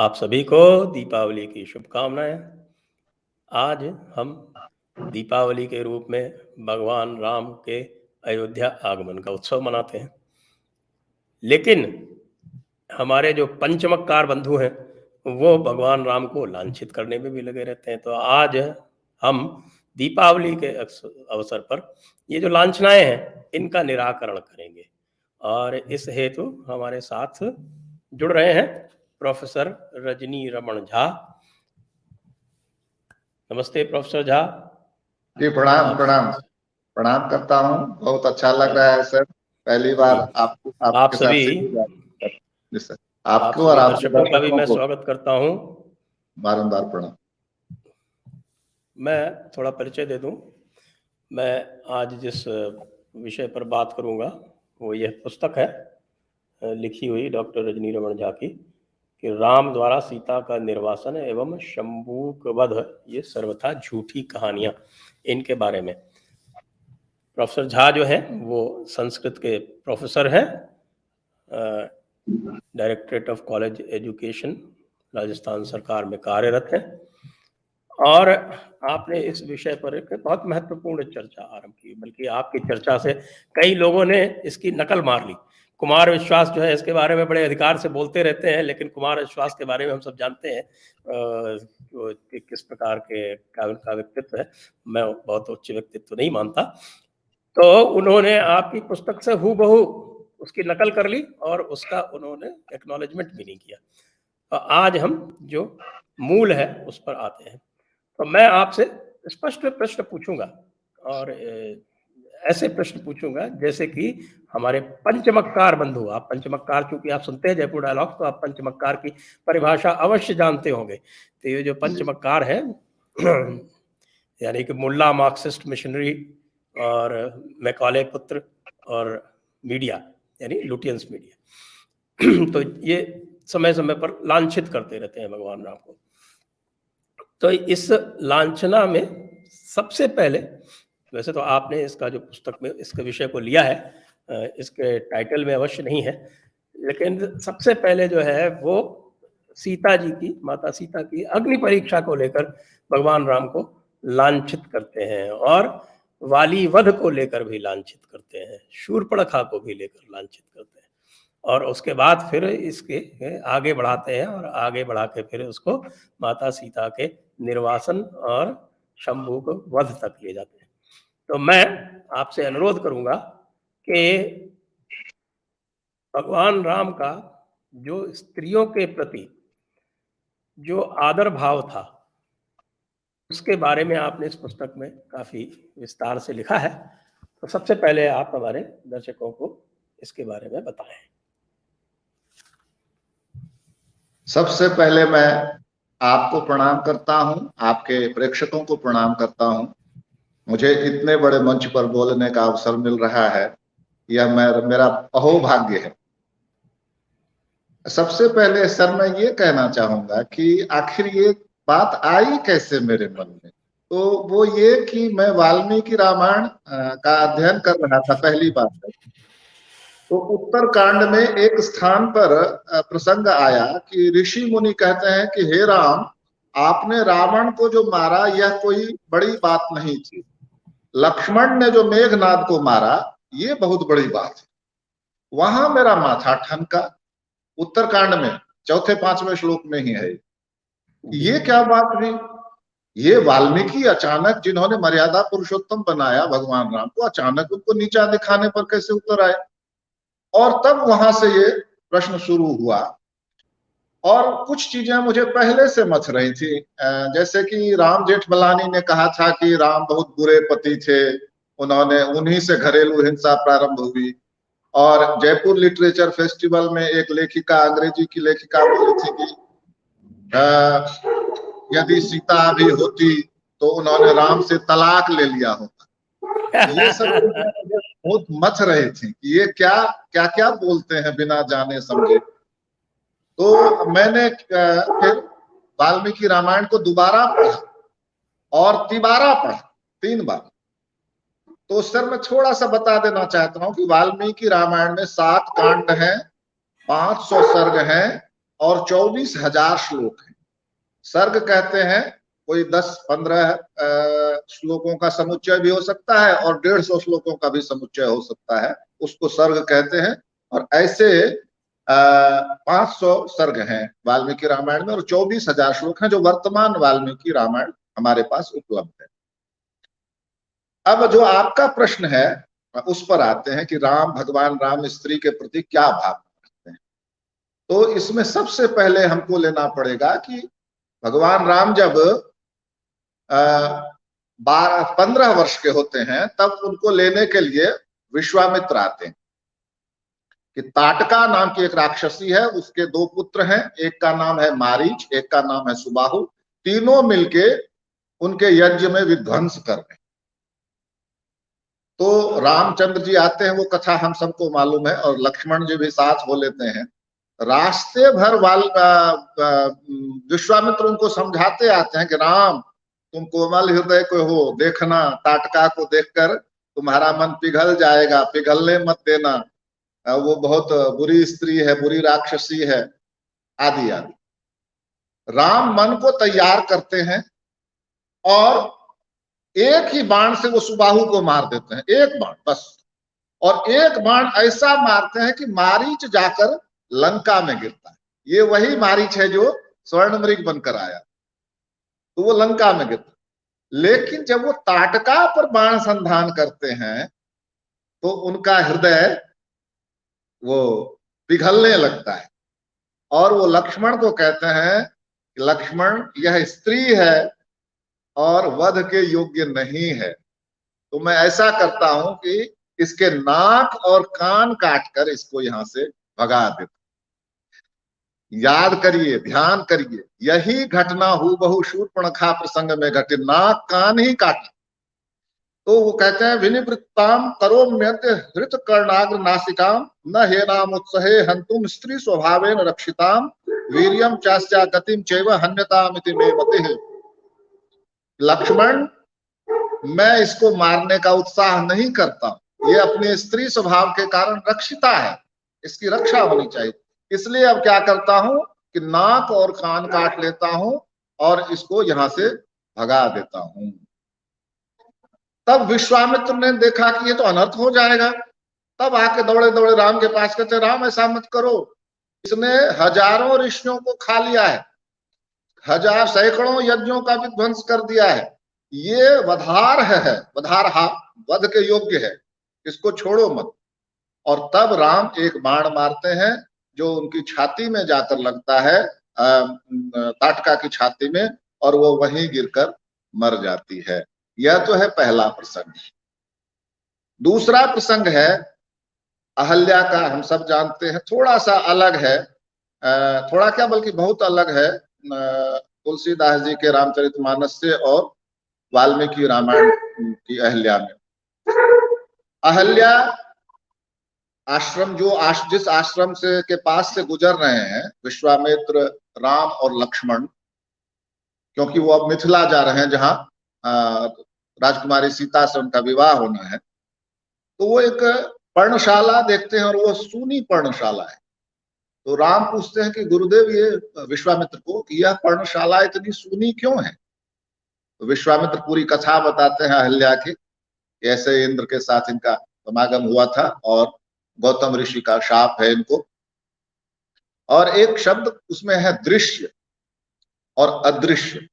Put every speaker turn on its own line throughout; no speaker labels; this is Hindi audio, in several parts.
आप सभी को दीपावली की शुभकामनाएं। आज हम दीपावली के रूप में भगवान राम के अयोध्या आगमन का उत्सव मनाते हैं, लेकिन हमारे जो पंचमक्कार बंधु हैं वो भगवान राम को लांछित करने में भी लगे रहते हैं। तो आज हम दीपावली के अवसर पर ये जो लांछनाएं हैं इनका निराकरण करेंगे, और इस हेतु हमारे साथ जुड़ रहे हैं प्रोफेसर रजनी रमन झा। नमस्ते प्रोफेसर झा।
जी प्रणाम प्रणाम प्रणाम करता हूँ। बहुत अच्छा लग रहा है सर, पहली बार आपको आपके साथ
सभी
जी सर,
आप
आपको और
सभी
आपके
दर्शकों का भी
दर्शकों
मैं
को
स्वागत करता हूँ।
बारंबार प्रणाम।
मैं थोड़ा परिचय दे दूं। मैं आज जिस विषय पर बात करूंगा वो यह पुस्तक है लिखी हुई डॉक्टर रजनी रमन झा की, कि राम द्वारा सीता का निर्वासन एवं शंभूक वध, ये सर्वथा झूठी कहानियां, इनके बारे में। प्रोफेसर झा जो है वो संस्कृत के प्रोफेसर हैं, directorate of college education Rajasthan सरकार में कार्यरत है, और आपने इस विषय पर एक बहुत महत्वपूर्ण चर्चा आरंभ की। बल्कि आपकी चर्चा से कई लोगों ने इसकी नकल मार ली। कुमार विश्वास जो है इसके बारे में बड़े अधिकार से बोलते रहते हैं, लेकिन कुमार विश्वास के बारे में हम सब जानते हैं कि किस प्रकार के का व्यक्तित्व है। मैं बहुत उच्च व्यक्तित्व नहीं मानता। तो उन्होंने आपकी पुस्तक से हूबहू उसकी नकल कर ली और उसका उन्होंने एक्नॉलेजमेंट भी नहीं किया। तो आज हम जो मूल है उस पर आते हैं। तो मैं आपसे स्पष्ट प्रश्न पूछूंगा, और ऐसे प्रश्न पूछूंगा जैसे कि हमारे पंचमक्कार बंधु, आप पंचमक्कार, चूंकि आप सुनते हैं जयपुर डायलॉग, तो आप पंचमक्कार की परिभाषा अवश्य जानते होंगे। तो ये जो पंचमक्कार है यानी कि मुल्ला, मार्क्सिस्ट, मिशनरी और मैकॉले पुत्र और मीडिया यानी लुटियंस मीडिया तो ये समय समय पर लांछित करते रहते हैं भगवान राम को। तो इस लांछना में सबसे पहले, वैसे तो आपने इसका जो पुस्तक में इसके विषय को लिया है, इसके टाइटल में अवश्य नहीं है, लेकिन सबसे पहले जो है वो सीता जी की, माता सीता की अग्नि परीक्षा को लेकर भगवान राम को लांछित करते हैं, और वाली वध को लेकर भी लांछित करते हैं, शूर्पणखा को भी लेकर लांछित करते हैं, और उसके बाद फिर इसके आगे बढ़ाते हैं, और आगे बढ़ा के फिर उसको माता सीता के निर्वासन और शंभू को वध तक ले जाते हैं। तो मैं आपसे अनुरोध करूंगा कि भगवान राम का जो स्त्रियों के प्रति जो आदर भाव था उसके बारे में आपने इस पुस्तक में काफी विस्तार से लिखा है। तो सबसे पहले आप हमारे दर्शकों को इसके बारे में बताएं।
सबसे पहले मैं आपको प्रणाम करता हूं, आपके प्रेक्षकों को प्रणाम करता हूं। मुझे इतने बड़े मंच पर बोलने का अवसर मिल रहा है, यह मेरा अहोभाग्य है। सबसे पहले सर मैं ये कहना चाहूंगा कि आखिर ये बात आई कैसे मेरे मन में। तो वो ये कि मैं वाल्मीकि रामायण का अध्ययन कर रहा था, पहली बात है। तो उत्तरकांड में एक स्थान पर प्रसंग आया कि ऋषि मुनि कहते हैं कि हे राम, आपने रावण को जो मारा यह कोई बड़ी बात नहीं थी। लक्ष्मण ने जो मेघनाद को मारा ये बहुत बड़ी बात है। वहां मेरा माथा ठनका। उत्तरकांड में चौथे पांचवें श्लोक में ही है। ये क्या बात हुई। ये वाल्मीकि अचानक, जिन्होंने मर्यादा पुरुषोत्तम बनाया भगवान राम को, अचानक उनको नीचा दिखाने पर कैसे उतर आए। और तब वहां से ये प्रश्न शुरू हुआ, और कुछ चीजें मुझे पहले से मच रही थी। जैसे कि राम जेठमलानी ने कहा था कि राम बहुत बुरे पति थे, उन्हीं से घरेलू हिंसा प्रारंभ हुई। और जयपुर लिटरेचर फेस्टिवल में एक लेखिका, अंग्रेजी की लेखिका बोली थी कि यदि सीता भी होती तो उन्होंने राम से तलाक ले लिया होता। ये सब बहुत मच रही थी कि ये क्या क्या क्या बोलते हैं बिना जाने समझे। तो मैंने फिर वाल्मीकि रामायण को दोबारा पढ़ा और तिबारा पढ़ा, 3 बार। तो सर मैं थोड़ा सा बता देना चाहता हूं कि वाल्मीकि रामायण में 7 कांड हैं, 500 सर्ग हैं और 24,000 श्लोक हैं। सर्ग कहते हैं कोई 10-15 श्लोकों का समुच्चय भी हो सकता है और 150 श्लोकों का भी समुच्चय हो सकता है, उसको सर्ग कहते हैं। और ऐसे 500 सर्ग हैं वाल्मीकि रामायण में और 24,000 श्लोक हैं जो वर्तमान वाल्मीकि रामायण हमारे पास उपलब्ध है। अब जो आपका प्रश्न है उस पर आते हैं कि भगवान राम स्त्री के प्रति क्या भाव रखते हैं। तो इसमें सबसे पहले हमको लेना पड़ेगा कि भगवान राम जब 15 वर्ष के होते हैं तब उनको लेने के लिए विश्वामित्र आते हैं कि ताटका नाम की एक राक्षसी है, उसके 2 पुत्र हैं, एक का नाम है मारीच, एक का नाम है सुबाहु, तीनों मिलके उनके यज्ञ में विध्वंस कर रहे हैं। तो रामचंद्र जी आते हैं, वो कथा हम सबको मालूम है, और लक्ष्मण जी भी साथ हो लेते हैं। रास्ते भर विश्वामित्र उनको समझाते आते हैं कि राम तुम कोमल हृदय को हो, देखना ताटका को देखकर तुम्हारा मन पिघल जाएगा, पिघलने मत देना, वो बहुत बुरी स्त्री है, बुरी राक्षसी है, आदि आदि। राम मन को तैयार करते हैं और एक ही बाण से वो सुबाहु को मार देते हैं, एक बाण बस। और एक बाण ऐसा मारते हैं कि मारीच जाकर लंका में गिरता है। ये वही मारीच है जो स्वर्णमृग बनकर आया, तो वो लंका में गिरता है। लेकिन जब वो ताटका पर बाण संधान करते हैं तो उनका हृदय वो पिघलने लगता है और वो लक्ष्मण को कहते हैं कि लक्ष्मण यह स्त्री है और वध के योग्य नहीं है, तो मैं ऐसा करता हूं कि इसके नाक और कान काटकर इसको यहां से भगा देता। याद करिए, ध्यान करिए, यही घटना हूबहू शूर्पणखा प्रसंग में घटे, नाक कान ही काटा। तो वो कहते हैं विनिवृत्ताम करोम्यद्य हृत कर्णाग्र नासिकाम न हेनाम उत्सहे हंतुम स्त्री स्वभावेन रक्षिताम वीर्यम चास्या गतिम चैव हन्यतामिति मे मतिः। लक्ष्मण मैं इसको मारने का उत्साह नहीं करता, ये अपने स्त्री स्वभाव के कारण रक्षिता है, इसकी रक्षा होनी चाहिए, इसलिए अब क्या करता हूं कि नाक और कान काट लेता हूं और इसको यहां से भगा देता हूं। तब विश्वामित्र ने देखा कि ये तो अनर्थ हो जाएगा, तब आके दौड़े दौड़े राम के पास कहते राम ऐसा मत करो, इसने हजारों ऋषियों को खा लिया है, सैकड़ों यज्ञों का विध्वंस कर दिया है, ये वधार है, वधारहा, वध के योग्य है, इसको छोड़ो मत। और तब राम एक बाण मारते हैं जो उनकी छाती में जाकर लगता है, ताटका की छाती में, और वो वहीं गिरकर मर जाती है। यह तो है पहला प्रसंग। दूसरा प्रसंग है अहल्या का, हम सब जानते हैं, थोड़ा सा अलग है, थोड़ा क्या बल्कि बहुत अलग है तुलसीदास जी के रामचरितमानस से और वाल्मीकि रामायण की अहल्या में। अहल्या आश्रम जिस आश्रम से के पास से गुजर रहे हैं विश्वामित्र, राम और लक्ष्मण, क्योंकि वो अब मिथिला जा रहे हैं जहां राजकुमारी सीता से उनका विवाह होना है, तो वो एक पर्णशाला देखते हैं और वो सूनी पर्णशाला है। तो राम पूछते हैं कि गुरुदेव ये विश्वामित्र को कि यह पर्णशाला इतनी सूनी क्यों है। तो विश्वामित्र पूरी कथा बताते हैं अहल्या की, ऐसे इंद्र के साथ इनका समागम हुआ था और गौतम ऋषि का शाप है इनको। और एक शब्द उसमें है दृश्य और अदृश्य।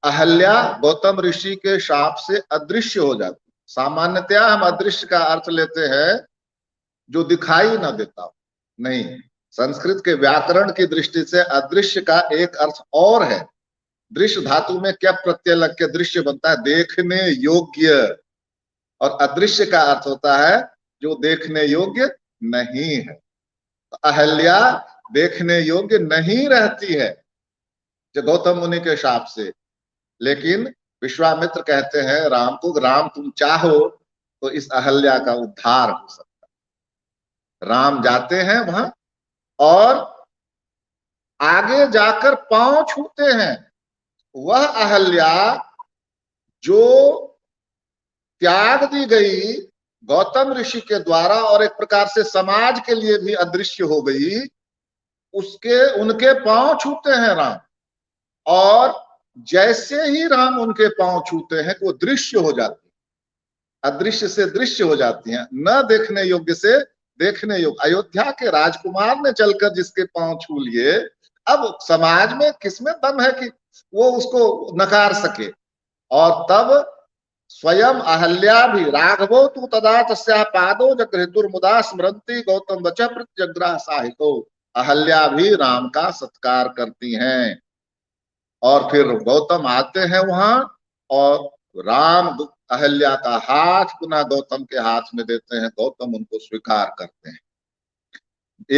अहल्या गौतम ऋषि के शाप से अदृश्य हो जाती। सामान्यतया हम अदृश्य का अर्थ लेते हैं जो दिखाई न देता हो, नहीं, संस्कृत के व्याकरण की दृष्टि से अदृश्य का एक अर्थ और है। दृश्य धातु में क्या प्रत्यय लग के दृश्य बनता है, देखने योग्य, और अदृश्य का अर्थ होता है जो देखने योग्य नहीं है। तो अहल्या देखने योग्य नहीं रहती है जो गौतम मुनि के शाप से, लेकिन विश्वामित्र कहते हैं राम को, राम तुम चाहो तो इस अहल्या का उद्धार हो सकता है। राम जाते हैं वहां और आगे जाकर पांव छूते हैं। वह अहल्या जो त्याग दी गई गौतम ऋषि के द्वारा और एक प्रकार से समाज के लिए भी अदृश्य हो गई, उनके पांव छूते हैं राम, और जैसे ही राम उनके पांव छूते हैं वो दृश्य हो जाती है, अदृश्य से दृश्य हो जाती हैं, न देखने योग्य से देखने योग्य। अयोध्या के राजकुमार ने चलकर जिसके पांव छू लिए, अब समाज में किसमें दम है कि वो उसको नकार सके। और तब स्वयं अहल्या भी राघवो तू तदा तस्या पादो जगृतुर्मुदा स्मरंती गौतम वच प्रत्यग्रह साहितो। अहल्या भी राम का सत्कार करती हैं, और फिर गौतम आते हैं वहां, और राम अहल्या का हाथ पुनः गौतम के हाथ में देते हैं, गौतम उनको स्वीकार करते हैं।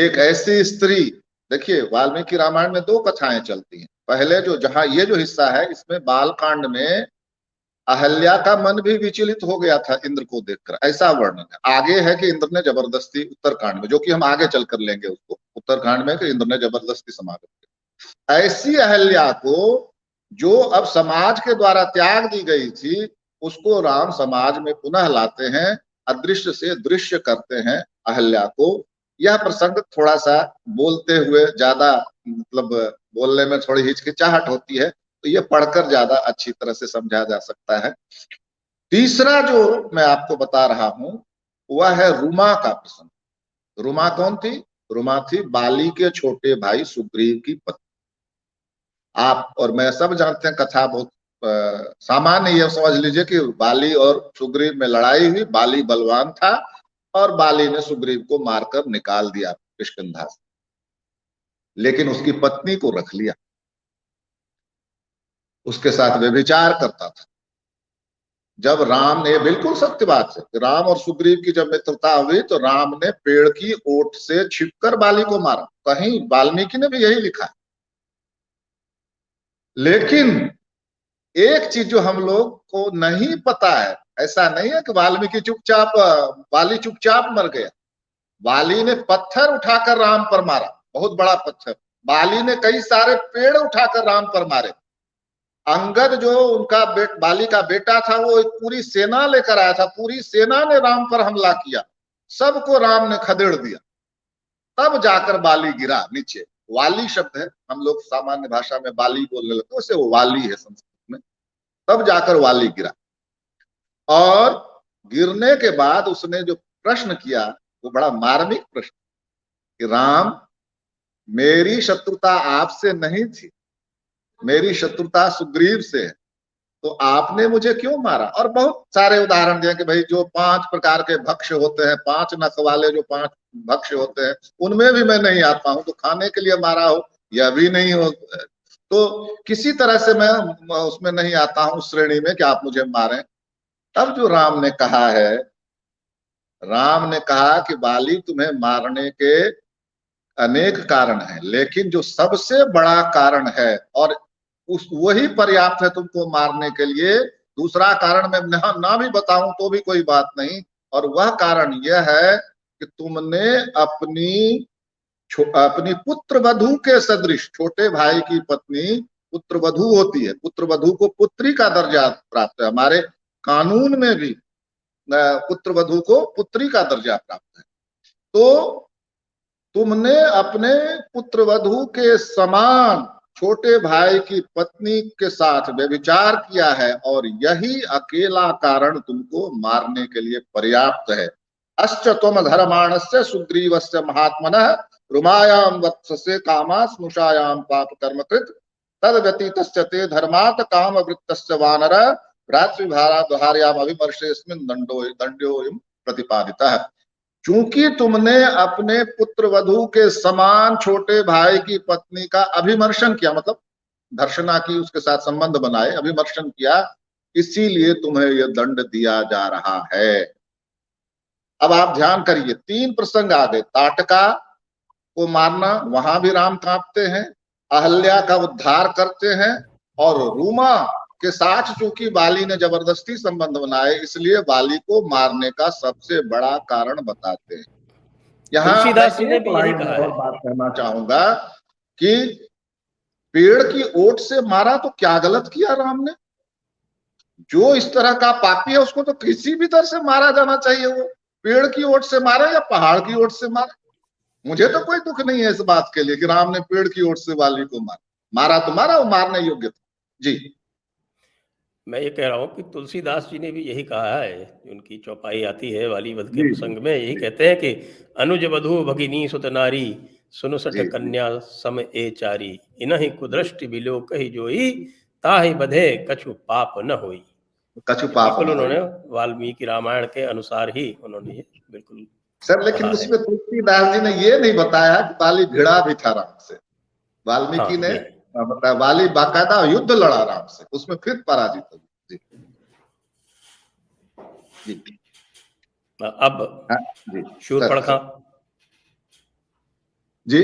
एक ऐसी स्त्री, देखिए वाल्मीकि रामायण में 2 कथाएं चलती हैं। पहले जो जहां ये जो हिस्सा है, इसमें बालकांड में अहल्या का मन भी विचलित हो गया था इंद्र को देखकर, ऐसा वर्णन है। आगे है कि इंद्र ने जबरदस्ती, उत्तरकांड में, जो कि हम आगे चलकर लेंगे उसको, उत्तरकांड में कि इंद्र ने जबरदस्ती समागम किया। ऐसी अहल्या को जो अब समाज के द्वारा त्याग दी गई थी, उसको राम समाज में पुनः लाते हैं, अदृश्य से दृश्य करते हैं अहल्या को। यह प्रसंग थोड़ा सा बोलते हुए ज्यादा, मतलब बोलने में थोड़ी हिचकिचाहट होती है, तो ये पढ़कर ज्यादा अच्छी तरह से समझा जा सकता है। तीसरा जो मैं आपको बता रहा हूं वह है रुमा का प्रसंग। रुमा कौन थी? रुमा थी बाली के छोटे भाई सुग्रीव की पत्नी। आप और मैं सब जानते हैं, कथा बहुत सामान्य, यह समझ लीजिए कि बाली और सुग्रीव में लड़ाई हुई, बाली बलवान था और बाली ने सुग्रीव को मारकर निकाल दिया किष्किंधा से, लेकिन उसकी पत्नी को रख लिया, उसके साथ व्यभिचार करता था। जब राम ने, बिल्कुल सत्य बात है, राम और सुग्रीव की जब मित्रता हुई तो राम ने पेड़ की ओट से छिपकर बाली को मारा। कहीं वाल्मीकि ने भी यही लिखा है। लेकिन एक चीज जो हम लोग को नहीं पता है, ऐसा नहीं है कि बाली चुपचाप मर गया। बाली ने पत्थर उठाकर राम पर मारा, बहुत बड़ा पत्थर। बाली ने कई सारे पेड़ उठाकर राम पर मारे। अंगद जो उनका बाली का बेटा था, वो एक पूरी सेना लेकर आया था, पूरी सेना ने राम पर हमला किया, सबको राम ने खदेड़ दिया, तब जाकर बाली गिरा नीचे। वाली शब्द है, हम लोग सामान्य भाषा में बाली बोलने लगते, वैसे वो वाली है संस्कृत में। तब जाकर वाली गिरा, और गिरने के बाद उसने जो प्रश्न किया वो बड़ा मार्मिक प्रश्न कि राम, मेरी शत्रुता आपसे नहीं थी, मेरी शत्रुता सुग्रीव से है, तो आपने मुझे क्यों मारा? और बहुत सारे उदाहरण दिए कि भाई जो 5 प्रकार के भक्ष्य होते हैं, 5 नख वाले जो 5 भक्ष्य होते हैं, उनमें भी मैं नहीं आता हूं, तो खाने के लिए मारा हो, यह भी नहीं हो, तो किसी तरह से मैं उसमें नहीं आता हूं उस श्रेणी में कि आप मुझे मारें। तब जो राम ने कहा है, राम ने कहा कि बाली, तुम्हें मारने के अनेक कारण हैं, लेकिन जो सबसे बड़ा कारण है, और वही पर्याप्त है तुमको मारने के लिए, दूसरा कारण मैं ना भी बताऊं तो भी कोई बात नहीं, और वह कारण यह है कि तुमने अपनी पुत्र वधू के सदृश, छोटे भाई की पत्नी पुत्र वधू होती है, पुत्र वधू को पुत्री का दर्जा प्राप्त है, हमारे कानून में भी पुत्र वधू को पुत्री का दर्जा प्राप्त है। तो तुमने अपने पुत्र वधू के समान छोटे भाई की पत्नी के साथ व्यभिचार किया है, और यही अकेला कारण तुमको मारने के लिए पर्याप्त है। अश्च त्वम धर्माणस्य सुग्रीवस्य महात्मनः रुमायाम वत्ससे कामा स्नुषायाम पाप कर्म कृत तद व्यतीतस्य ते धर्मात् काम वृत्तस्य वानर भ्रातृभार्याम अभिमर्शेस्मिन् दंडोऽयं प्रतिपादितः। चूंकि तुमने अपने पुत्र वधू के समान छोटे भाई की पत्नी का अभिमर्शन किया, मतलब धर्षणा की, उसके साथ संबंध बनाए, अभिमर्शन किया, इसीलिए तुम्हें यह दंड दिया जा रहा है। अब आप ध्यान करिए, 3 प्रसंग आ गए। ताटका को मारना, वहां भी राम कांपते हैं, अहल्या का उद्धार करते हैं, और रूमा के साथ चूंकि बाली ने जबरदस्ती संबंध बनाए, इसलिए बाली को मारने का सबसे बड़ा कारण बताते हैं। यहाँ मैं
तुलसीदास जी ने भी यही कहा
और
है।
बात कहना चाहूंगा कि पेड़ की ओट से मारा तो क्या गलत किया राम ने? जो इस तरह का पापी है उसको तो किसी भी तरह से मारा जाना चाहिए, वो पेड़ की ओट से मारे या पहाड़ की ओट से मारे। मुझे तो कोई दुख नहीं है इस बात के लिए कि राम ने पेड़ की ओर से वाली को मारा तो मारा, वो मारने योग्य था। जी
मैं ये कह रहा हूँ कि तुलसीदास जी ने भी यही कहा है, उनकी चौपाई आती है वाली वध के
जी
प्रसंग में, यही कहते हैं कि अनुज वधु भगिनी सुत नारी, सुनु सठ
जी जी
कन्या सम ए चारी, इनहि
जी।
कुदृष्टि बिलो कहि जोई, ताहि बधे कछु पाप न होई।
कछु
ये
पाप
बिल्कुल
न
उन्होंने
होई।
वाल्मीकि रामायण के अनुसार ही उन्होंने ये बिल्कुल
सर लेकिन
कहा है।
उसमें तुलसीदास जी ने ये नहीं बताया कि वाली भिड़ा भी था राम से। वाल्मीकि
हाँ,
ने
ये
बताया वाली बाकायदा युद्ध लड़ा राम से, उसमें फिर पराजित हो गया। जी जी
अब
हाँ जी
शूर्पणखा,
सर। जी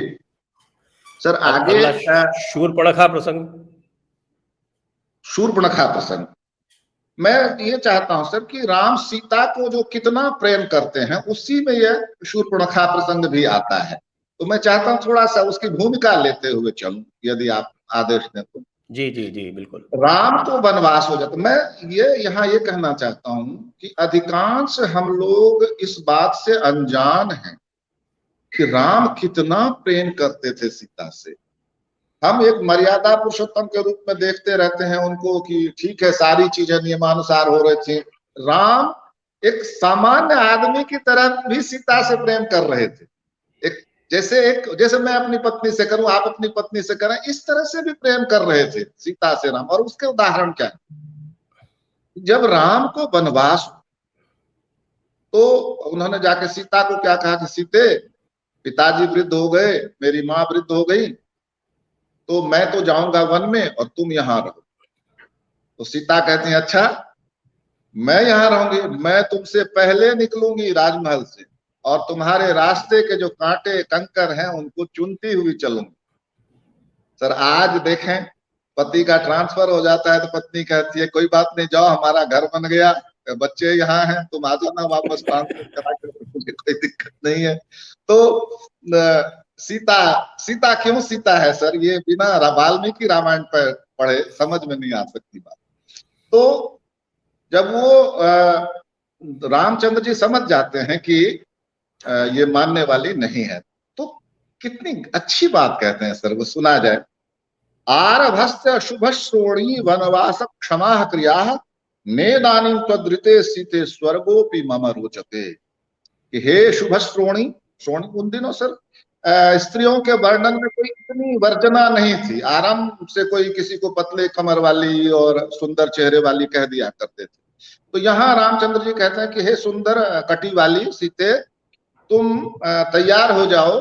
सर
अब
आगे
अगला शूर्पणखा प्रसंग।
शूर्पणखा प्रसंग। मैं ये चाहता हूं सर कि राम सीता को जो कितना प्रेम करते हैं उसी में यह शूर्पणखा प्रसंग भी आता है। तो मैं चाहता हूं थोड़ा सा उसकी भूमिका लेते हुए चलूं, यदि आप आदेश दें तो।
जी जी जी बिल्कुल।
राम को वनवास हो जाता, मैं ये यहाँ ये कहना चाहता हूं कि अधिकांश हम लोग इस बात से अनजान हैं कि राम कितना प्रेम करते थे सीता से। हम एक मर्यादा पुरुषोत्तम के रूप में देखते रहते हैं उनको कि ठीक है सारी चीजें नियमानुसार हो रही थी। राम एक सामान्य आदमी की तरह भी सीता से प्रेम कर रहे थे। जैसे मैं अपनी पत्नी से करूं, आप अपनी पत्नी से करें, इस तरह से भी प्रेम कर रहे थे सीता से राम। और उसके उदाहरण क्या है, जब राम को वनवास तो उन्होंने जाके सीता को क्या कहा कि सीते, पिताजी वृद्ध हो गए, मेरी माँ वृद्ध हो गई, तो मैं तो जाऊंगा वन में और तुम यहां रहो। तो सीता कहती है अच्छा मैं यहां रहूंगी, मैं तुमसे पहले निकलूंगी राजमहल से और तुम्हारे रास्ते के जो कांटे कंकर हैं उनको चुनती हुई चलूंगी। सर आज देखें पति का ट्रांसफर हो जाता है तो पत्नी कहती है कोई बात नहीं, जाओ हमारा घर बन गया, बच्चे यहाँ हैं, तुम आ जाना वापस ट्रांसफर करा कर, मुझे कोई दिक्कत नहीं है। तो सीता सीता क्यों सीता है सर, ये बिना वाल्मीकि रामायण पर पढ़े समझ में नहीं आ सकती बात। तो जब वो रामचंद्र जी समझ जाते हैं कि ये मानने वाली नहीं है, तो कितनी अच्छी बात कहते हैं सर, वो सुना जाए। आरभस्य शुभ श्रोणी वनवास क्षमा क्रिया, नेदानी त्वदृते सीते स्वर्गोपि मम रोचते। कि हे शुभ श्रोणी, श्रोणी उन दिनों सर स्त्रियों के वर्णन में कोई इतनी वर्जना नहीं थी, आराम से कोई किसी को पतले कमर वाली और सुंदर चेहरे वाली कह दिया करते थे। तो यहाँ रामचंद्र जी कहते हैं कि हे सुंदर कटी वाली सीते, तुम तैयार हो जाओ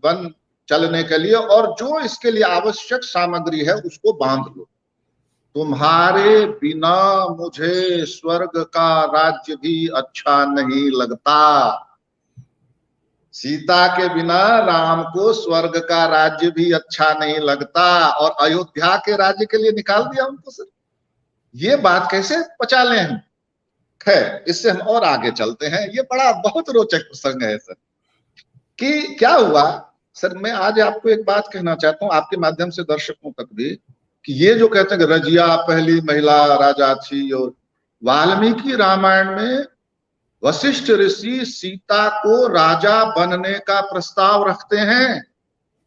वन चलने के लिए, और जो इसके लिए आवश्यक सामग्री है उसको बांध लो। तुम्हारे बिना मुझे स्वर्ग का राज्य भी अच्छा नहीं लगता। सीता के बिना राम को स्वर्ग का राज्य भी अच्छा नहीं लगता, और अयोध्या के राज्य के लिए निकाल दिया उनको सर। ये बात कैसे पचा लें हम। खैर इससे हम और आगे चलते हैं, ये बड़ा बहुत रोचक प्रसंग है सर। कि क्या हुआ सर, मैं आज आपको एक बात कहना चाहता हूं आपके माध्यम से दर्शकों तक भी, कि ये जो कहते हैं कि रजिया पहली महिला राजा थी, और वाल्मीकि रामायण में वशिष्ठ ऋषि सीता को राजा बनने का प्रस्ताव रखते हैं।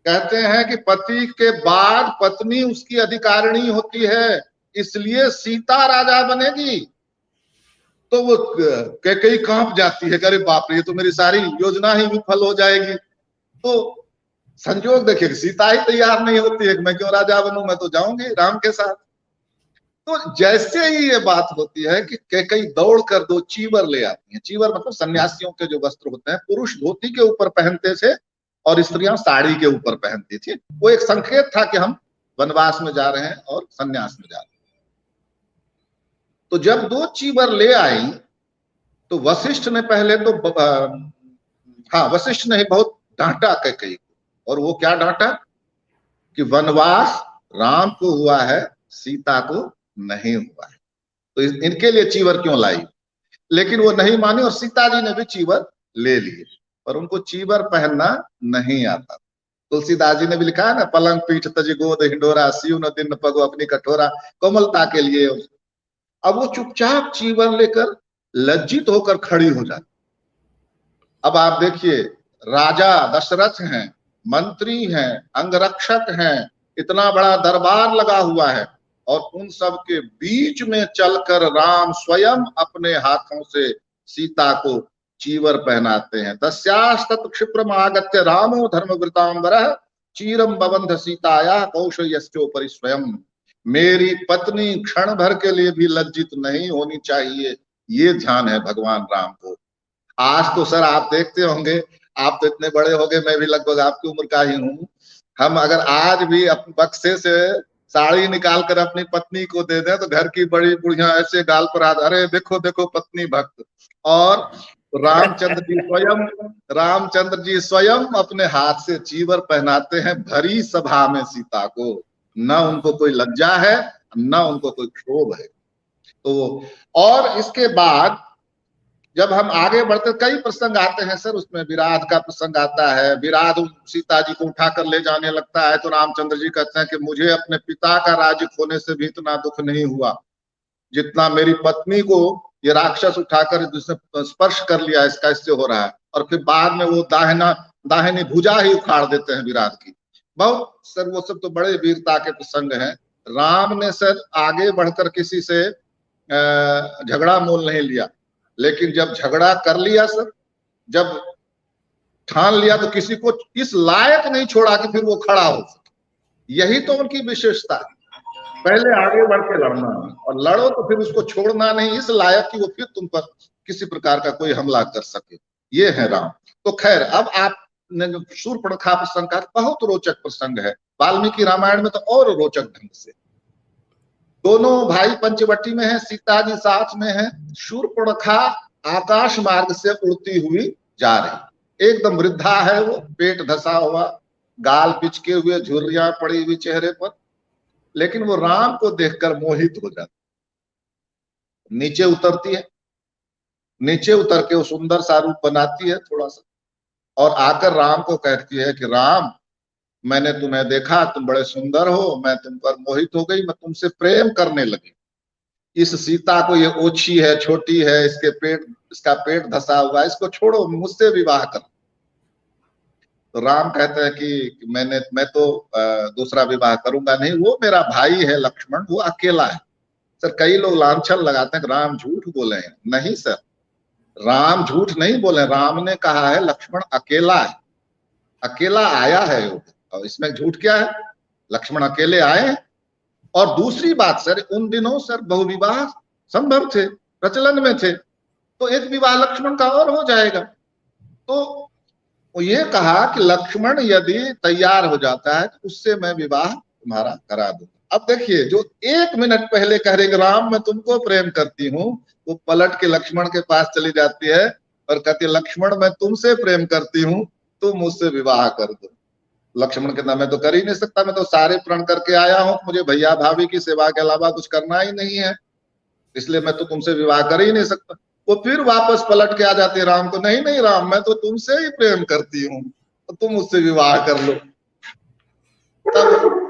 कहते हैं कि पति के बाद पत्नी उसकी अधिकारिणी होती है, इसलिए सीता राजा बनेगी। तो वो कई कांप जाती है, अरे बाप रे ये तो मेरी सारी योजना ही विफल हो जाएगी। तो संजोग देखिए सीता ही तैयार नहीं होती है कि मैं क्यों राजा बनूं, मैं तो जाऊंगी राम के साथ। तो जैसे ही ये बात होती है कि कई दौड़ कर दो चीवर ले आती हैं। चीवर मतलब सन्यासियों के जो वस्त्र होते हैं, पुरुष धोती के ऊपर पहनते थे और स्त्रियां साड़ी के ऊपर पहनती थी। वो एक संकेत था कि हम वनवास में जा रहे हैं और सन्यास में जा रहे हैं। तो जब दो चीवर ले आई तो वशिष्ठ ने पहले तो हाँ वशिष्ठ ने बहुत डांटा कैकेयी को। और वो क्या डांटा कि वनवास राम को हुआ है, सीता को नहीं हुआ है, तो इनके लिए चीवर क्यों लाई। लेकिन वो नहीं मानी और सीता जी ने भी चीवर ले लिए, पर उनको चीवर पहनना नहीं आता। तुलसीदास जी ने भी लिखा है ना, पलंग पीठ तज गोद हिंडोरा, सियु न दिन पगो अपनी कठोरा, कोमलता के लिए। अब वो चुपचाप चीवर लेकर लज्जित होकर खड़ी हो जाती। अब आप देखिए राजा दशरथ हैं, मंत्री हैं, अंगरक्षक हैं, इतना बड़ा दरबार लगा हुआ है, और उन सब के बीच में चलकर राम स्वयं अपने हाथों से सीता को चीवर पहनाते हैं। तस्यास्तत् क्षिप्रम आगत्य रामो धर्मवृतांबरः चीरम बबंध सीताया कौशयस्योपरि स्वयं। मेरी पत्नी क्षण भर के लिए भी लज्जित नहीं होनी चाहिए, ये ध्यान है भगवान राम को। आज तो सर आप देखते होंगे, आप तो इतने बड़े हो गए, मैं भी लगभग आपकी उम्र का ही हूँ, हम अगर आज भी अपने बक्से से साड़ी निकाल कर अपनी पत्नी को दे दें तो घर की बड़ी बुढ़िया ऐसे गाल पर हाथ, अरे देखो देखो पत्नी भक्त। और रामचंद्र जी स्वयं अपने हाथ से चीवर पहनाते हैं भरी सभा में सीता को। न उनको कोई लज्जा है, न उनको कोई क्षोभ है। तो और इसके बाद जब हम आगे बढ़ते कई प्रसंग आते हैं सर, उसमें विराध का प्रसंग आता है। विराध सीता जी को उठाकर ले जाने लगता है तो रामचंद्र जी कहते हैं कि मुझे अपने पिता का राज्य खोने से भी इतना दुख नहीं हुआ जितना मेरी पत्नी को ये राक्षस उठाकर जिसने स्पर्श कर लिया इसका, इससे हो रहा है। और फिर बाद में वो दाहिनी भुजा ही उखाड़ देते हैं विराट की। बहुत सर वो सब तो बड़े वीरता के प्रसंग हैं। राम ने सर आगे बढ़कर किसी से झगड़ा मोल नहीं लिया, लेकिन जब झगड़ा कर लिया सर, जब ठान लिया तो किसी को इस लायक नहीं छोड़ा कि फिर वो खड़ा हो सके। यही तो उनकी विशेषता है, पहले आगे बढ़ के लड़ना और लड़ो तो फिर उसको छोड़ना नहीं इस लायक कि वो फिर तुम पर किसी प्रकार का कोई हमला कर सके। ये है राम। तो खैर अब आपने जो शूर्पणखा प्रसंग का, बहुत रोचक प्रसंग है, वाल्मीकि रामायण में तो और रोचक ढंग से। दोनों भाई पंचवटी में है, सीता जी साथ में है। शूर्पणखा आकाश मार्ग से उड़ती हुई जा रही, एकदम वृद्धा है वो, पेट धसा हुआ, गाल पिचके हुए, झुर्रियां पड़ी हुई चेहरे पर, लेकिन वो राम को देखकर मोहित हो जाती। नीचे उतरती है, नीचे उतर के वो सुंदर सा रूप बनाती है थोड़ा सा, और आकर राम को कहती है कि राम, मैंने तुम्हें देखा, तुम बड़े सुंदर हो, मैं तुम पर मोहित हो गई, मैं तुमसे प्रेम करने लगी। इस सीता को, ये ओछी है, छोटी है, इसका पेट धसा हुआ है, इसको छोड़ो, मुझसे विवाह करो। तो राम कहते हैं कि मैं तो दूसरा विवाह करूंगा नहीं, वो मेरा भाई है लक्ष्मण, वो अकेला है। सर कई लोग लांछन लगाते हैं कि राम झूठ बोले हैं। नहीं सर, राम झूठ नहीं बोले, राम ने कहा है लक्ष्मण अकेला है, अकेला आया है वो, और इसमें झूठ क्या है, लक्ष्मण अकेले आए हैं। और दूसरी बात सर, उन दिनों सर बहुविवाह संभव थे, प्रचलन में थे, तो एक विवाह लक्ष्मण का और हो जाएगा। तो वो ये कहा कि लक्ष्मण यदि तैयार हो जाता है तो उससे मैं विवाह तुम्हारा करा दूंगा। अब देखिए, जो 1 मिनट पहले कह रहे राम मैं तुमको प्रेम करती हूँ, वो पलट के लक्ष्मण के पास चली जाती है और कहती है लक्ष्मण मैं तुमसे प्रेम करती हूँ, तुम मुझसे विवाह कर दो। लक्ष्मण कहता मैं तो कर ही नहीं सकता, मैं तो सारे प्रण करके आया हूँ, मुझे भैया भाभी की सेवा के अलावा कुछ करना ही नहीं है, इसलिए मैं तो तुमसे विवाह कर ही नहीं सकता। वो फिर वापस पलट के आ जाते हैं राम को, नहीं नहीं राम, मैं तो तुमसे ही प्रेम करती हूँ, तो तुम मुझसे विवाह कर लो। तब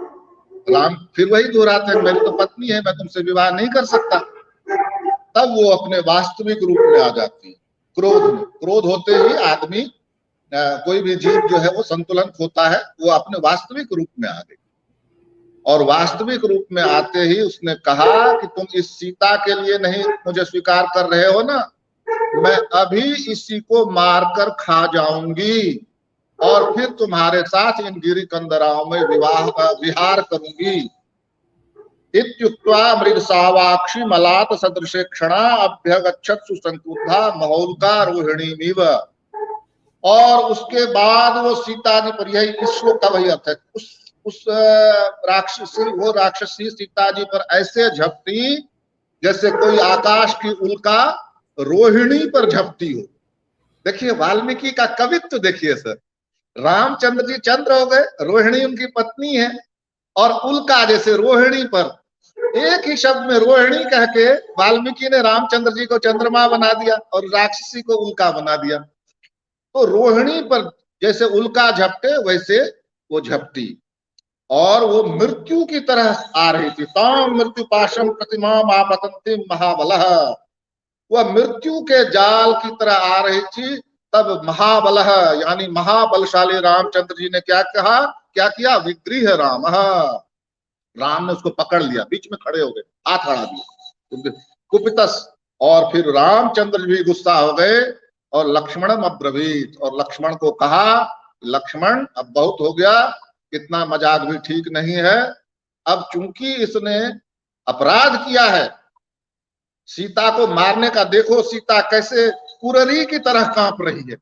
राम फिर वही दोहराते हैं, मेरी तो पत्नी है, मैं तुमसे विवाह नहीं कर सकता। तब वो अपने वास्तविक रूप में आ जाती है, क्रोध होते ही आदमी, कोई भी जीव जो है वो संतुलन खोता है, वो अपने वास्तविक रूप में आ गई। और वास्तविक रूप में आते ही उसने कहा कि तुम इस सीता के लिए नहीं मुझे स्वीकार कर रहे हो ना, मैं अभी इसी को मारकर खा जाऊंगी और फिर तुम्हारे साथ इन गिरी कंदराओं में विहार करूंगी। इत्युक्त्वा मृगसावाक्षी मलात सदृशे क्षणा अभ्यगच्छत सुसंक्रुद्धा महोल्का रोहिणीमिव। और उसके बाद वो सीता जी पर, यही इस श्लोक का वही अर्थ है, उस राक्षसी सीता जी पर ऐसे झपटी जैसे कोई आकाश की उल्का रोहिणी पर झपटी हो। देखिए वाल्मीकि का कवित्व देखिए सर, रामचंद्र जी चंद्र हो गए, रोहिणी उनकी पत्नी है, और उल्का जैसे रोहिणी पर, एक ही शब्द में रोहिणी कह के वाल्मीकि ने रामचंद्र जी को चंद्रमा बना दिया और राक्षसी को उल्का बना दिया। तो रोहिणी पर जैसे उल्का झपटे वैसे वो झपटी, और वो मृत्यु की तरह आ रही थी। ताम मृत्यु पाशम प्रतिमा आपतंती महाबलः, वह मृत्यु के जाल की तरह आ रही थी। तब महाबल यानी महाबलशाली रामचंद्र जी ने क्या कहा, क्या किया, विग्रह राम, राम ने उसको पकड़ लिया, बीच में खड़े हो गए, हाथ अड़ा दिया कुपितस। और फिर रामचंद्र भी गुस्सा हो गए और लक्ष्मणम अब्रवीत, और लक्ष्मण को कहा, लक्ष्मण अब बहुत हो गया, इतना मजाक भी ठीक नहीं है। अब चूंकि इसने अपराध किया है, सीता को मारने का, देखो सीता कैसे कुररी की तरह कांप रही है,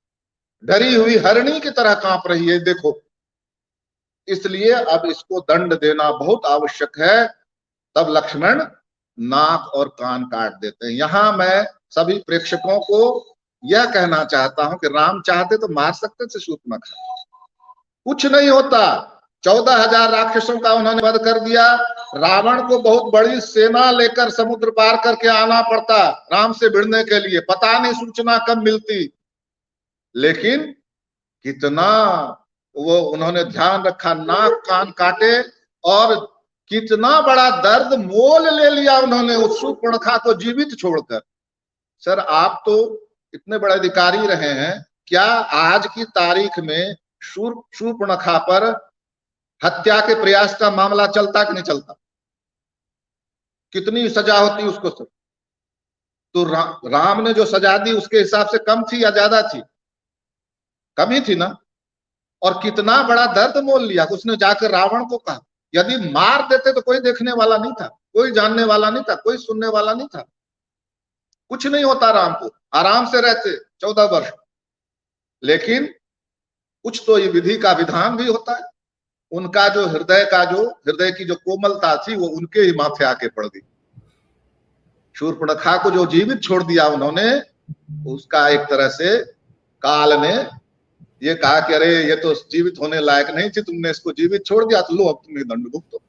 डरी हुई हरिणी की तरह कांप रही है, देखो, इसलिए अब इसको दंड देना बहुत आवश्यक है। तब लक्ष्मण नाक और कान काट देते हैं। यहां मैं सभी प्रेक्षकों को यह कहना चाहता हूं कि राम चाहते तो मार सकते थे शूर्पणखा, कुछ नहीं होता। 14,000 राक्षसों का उन्होंने वध कर दिया। रावण को बहुत बड़ी सेना लेकर समुद्र पार करके आना पड़ता राम से भिड़ने के लिए, पता नहीं सूचना कब मिलती, लेकिन कितना वो उन्होंने ध्यान रखा, नाक कान काटे, और कितना बड़ा दर्द मोल ले लिया उन्होंने उस शूर्पणखा को जीवित छोड़कर। सर आप तो इतने बड़े अधिकारी रहे हैं, क्या आज की तारीख में शूर्पणखा पर हत्या के प्रयास का मामला चलता कि नहीं चलता? कितनी सजा होती उसको सर? तो राम ने जो सजा दी उसके हिसाब से कम थी या ज्यादा थी? कम ही थी ना। और कितना बड़ा दर्द मोल लिया, उसने जाकर रावण को कहा, यदि मार देते तो कोई देखने वाला नहीं था, कोई जानने वाला नहीं था, कोई सुनने वाला नहीं था, कुछ नहीं होता, राम को आराम से रहते 14 वर्ष। लेकिन कुछ तो ये विधि का विधान भी होता है। उनका जो हृदय की जो कोमलता थी वो उनके ही माथे आके पड़ गई। शूर्पणखा को जो जीवित छोड़ दिया उन्होंने, उसका एक तरह से काल ने ये कहा कि अरे ये तो जीवित होने लायक नहीं थी, तुमने इसको जीवित छोड़ दिया, तो लो अब तुम्हें दंड भुगतो।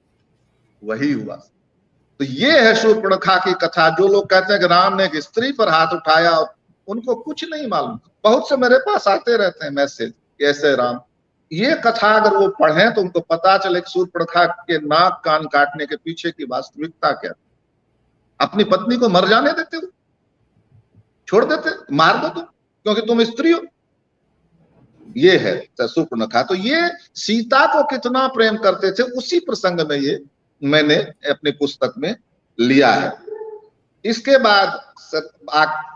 वही हुआ। तो ये है शूर्पणखा की कथा। जो लोग कहते हैं कि राम ने एक स्त्री पर हाथ उठाया, उनको कुछ नहीं मालूम। बहुत से मेरे पास आते रहते हैं मैसेज, कैसे राम, ये कथा अगर वो पढ़ें तो उनको पता चले कि शूर्पणखा के नाक कान काटने के पीछे की वास्तविकता क्या। अपनी पत्नी को मर जाने देते हो, छोड़ देते, मार दो तुम, क्योंकि तुम स्त्री हो। ये है शूर्पणखा। तो ये सीता को कितना प्रेम करते थे, उसी प्रसंग में ये मैंने अपनी पुस्तक में लिया है। इसके बाद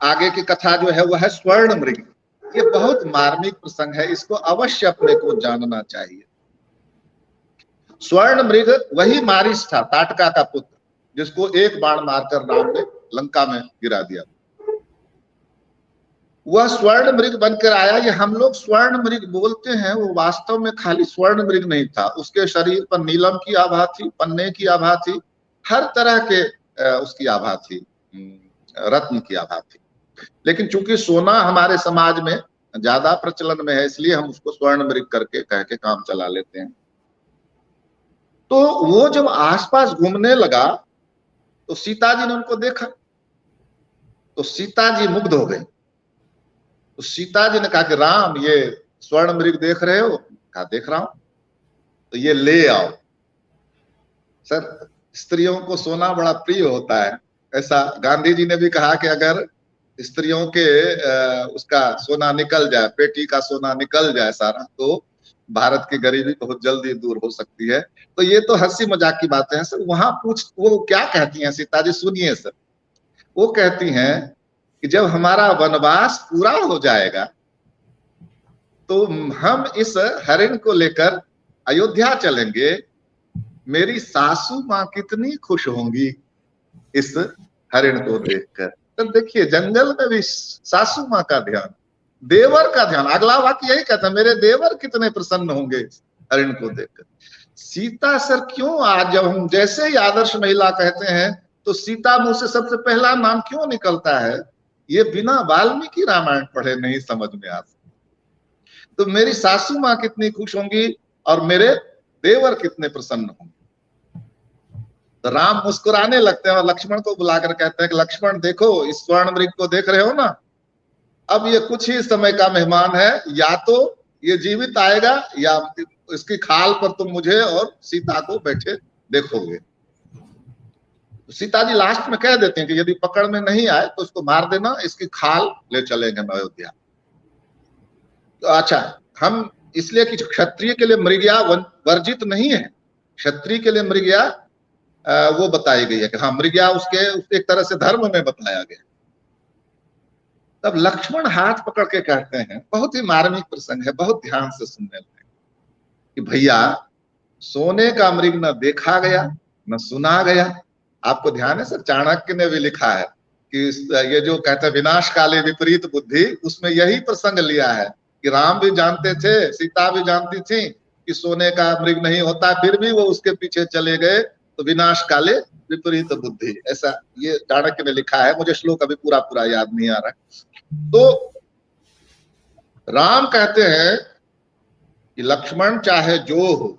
आगे की कथा जो है वह है स्वर्ण मृग। ये बहुत मार्मिक प्रसंग है, इसको अवश्य अपने को जानना चाहिए। स्वर्ण मृग वही मारिच था, ताटका का पुत्र, जिसको एक बाण मारकर राम ने लंका में गिरा दिया। वह स्वर्ण मृग बनकर आया। ये हम लोग स्वर्ण मृग बोलते हैं, वो वास्तव में खाली स्वर्ण मृग नहीं था। उसके शरीर पर नीलम की आभा थी, पन्ने की आभा थी, हर तरह के उसकी आभा थी, रत्न की आभा थी। लेकिन चूंकि सोना हमारे समाज में ज्यादा प्रचलन में है, इसलिए हम उसको स्वर्ण मृग करके कह के काम चला लेते हैं। तो वो जब आसपास घूमने लगा तो सीता जी ने उनको देखा, तो सीता जी मुग्ध हो गई। तो सीता जी ने कहा कि राम, ये स्वर्ण मृग देख रहे हो? कहा देख रहा हूं। तो ये ले आओ। सर स्त्रियों को सोना बड़ा प्रिय होता है। ऐसा गांधी जी ने भी कहा कि अगर स्त्रियों के उसका सोना निकल जाए, पेटी का सोना निकल जाए सारा, तो भारत की गरीबी बहुत जल्दी दूर हो सकती है। तो ये तो हंसी मजाक की बातें हैं सर। वहां वो क्या कहती हैं सीता जी, सुनिए सर। वो कहती हैं कि जब हमारा वनवास पूरा हो जाएगा तो हम इस हरिण को लेकर अयोध्या चलेंगे। मेरी सासू माँ कितनी खुश होंगी इस हरिण को देखकर। तो देखिए, जंगल में भी सासू माँ का ध्यान, देवर का ध्यान। अगला वाक्य यही कहता है, मेरे देवर कितने प्रसन्न होंगे हरिण को देखकर। सीता सर क्यों, आज जब हम जैसे ही आदर्श महिला कहते हैं तो सीता मुंह से सबसे पहला नाम क्यों निकलता है? ये बिना वाल्मीकि रामायण पढ़े नहीं समझ में आता। तो मेरी सासू माँ कितनी खुश होंगी और मेरे देवर कितने प्रसन्न होंगे। तो राम मुस्कुराने लगते हैं और लक्ष्मण को बुलाकर कहते हैं कि लक्ष्मण देखो, इस स्वर्ण मृग को देख रहे हो ना, अब ये कुछ ही समय का मेहमान है, या तो ये जीवित आएगा या इसकी खाल पर तुम मुझे और सीता को बैठे देखोगे। सीता जी लास्ट में कह देते हैं कि यदि पकड़ में नहीं आए तो उसको मार देना, इसकी खाल ले चलेंगे अयोध्या। अच्छा, हम इसलिए कि क्षत्रिय के लिए मृगया वर्जित नहीं है, क्षत्रिय के लिए मृगया वो बताई गई है कि हाँ मृगया उसके एक तरह से धर्म में बताया गया। तब लक्ष्मण हाथ पकड़ के कहते हैं, बहुत ही मार्मिक प्रसंग है, बहुत ध्यान से सुनने लगे, कि भैया सोने का मृग न देखा गया न सुना गया। आपको ध्यान है सर, चाणक्य ने भी लिखा है कि ये जो कहते हैं विनाश काले विपरीत बुद्धि, उसमें यही प्रसंग लिया है कि राम भी जानते थे, सीता भी जानती थी कि सोने का मृग नहीं होता, फिर भी वो उसके पीछे चले गए, तो विनाश काले विपरीत बुद्धि, ऐसा ये चाणक्य ने लिखा है। मुझे श्लोक अभी पूरा पूरा याद नहीं आ रहा है। तो राम कहते हैं कि लक्ष्मण चाहे जो हो,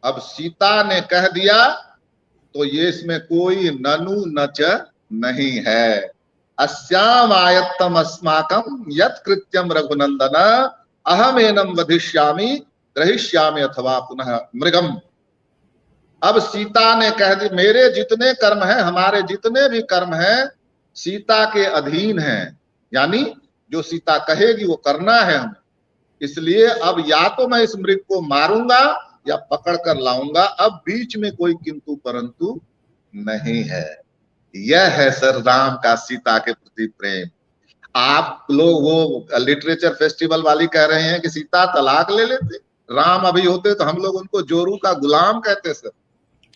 अब सीता ने कह दिया तो ये इसमें कोई ननु नच नहीं है। अस्याम आयत्तम अस्माकम यत् कृत्यम रघुनंदन अहम एनम वधिष्यामि ग्रहिष्यामि अथवा पुनः मृगम। अब सीता ने कह दी, मेरे जितने कर्म हैं, हमारे जितने भी कर्म हैं सीता के अधीन हैं, यानी जो सीता कहेगी वो करना है हमें। इसलिए अब या तो मैं इस मृग को मारूंगा या पकड़ कर लाऊंगा, अब बीच में कोई किंतु परंतु नहीं है। यह है सर राम का सीता के प्रति प्रेम। आप लोग वो लिटरेचर फेस्टिवल वाली कह रहे हैं कि सीता तलाक ले लेते, राम अभी होते तो हम लोग उनको जोरू का गुलाम कहते सर।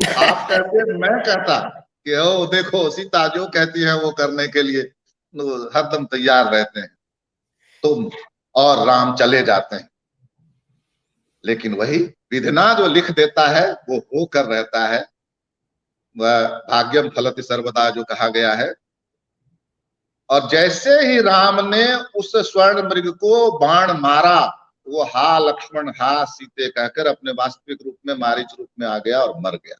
आप कहते, मैं कहता कि ओ देखो सीता जो कहती है वो करने के लिए हरदम तैयार रहते हैं तुम, और राम चले जाते हैं। लेकिन वही विधना जो लिख देता है वो होकर रहता है, वह भाग्यम फलति सर्वदा जो कहा गया है। और जैसे ही राम ने उस स्वर्ण मृग को बाण मारा, वो हा लक्ष्मण हा सीते कहकर अपने वास्तविक रूप में मारीच रूप में आ गया और मर गया।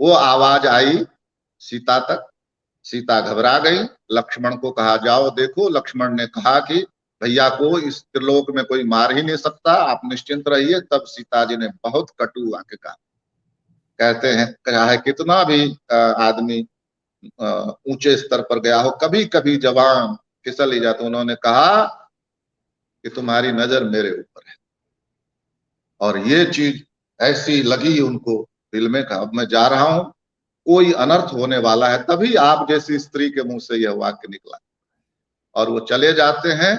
वो आवाज आई सीता तक, सीता घबरा गई। लक्ष्मण को कहा जाओ देखो, लक्ष्मण ने कहा कि भैया को इस त्रिलोक में कोई मार ही नहीं सकता, आप निश्चिंत रहिए। तब सीता जी ने बहुत कटु वाक्य कहा। कहते हैं कहा है कितना भी आदमी ऊंचे स्तर पर गया हो, कभी कभी जवान फिसल ही जाता, उन्होंने कहा कि तुम्हारी नजर मेरे ऊपर है। और ये चीज ऐसी लगी उनको दिल में, कहा अब मैं जा रहा हूं, कोई अनर्थ होने वाला है, तभी आप जैसी स्त्री के मुंह से यह वाक्य निकला। और वो चले जाते हैं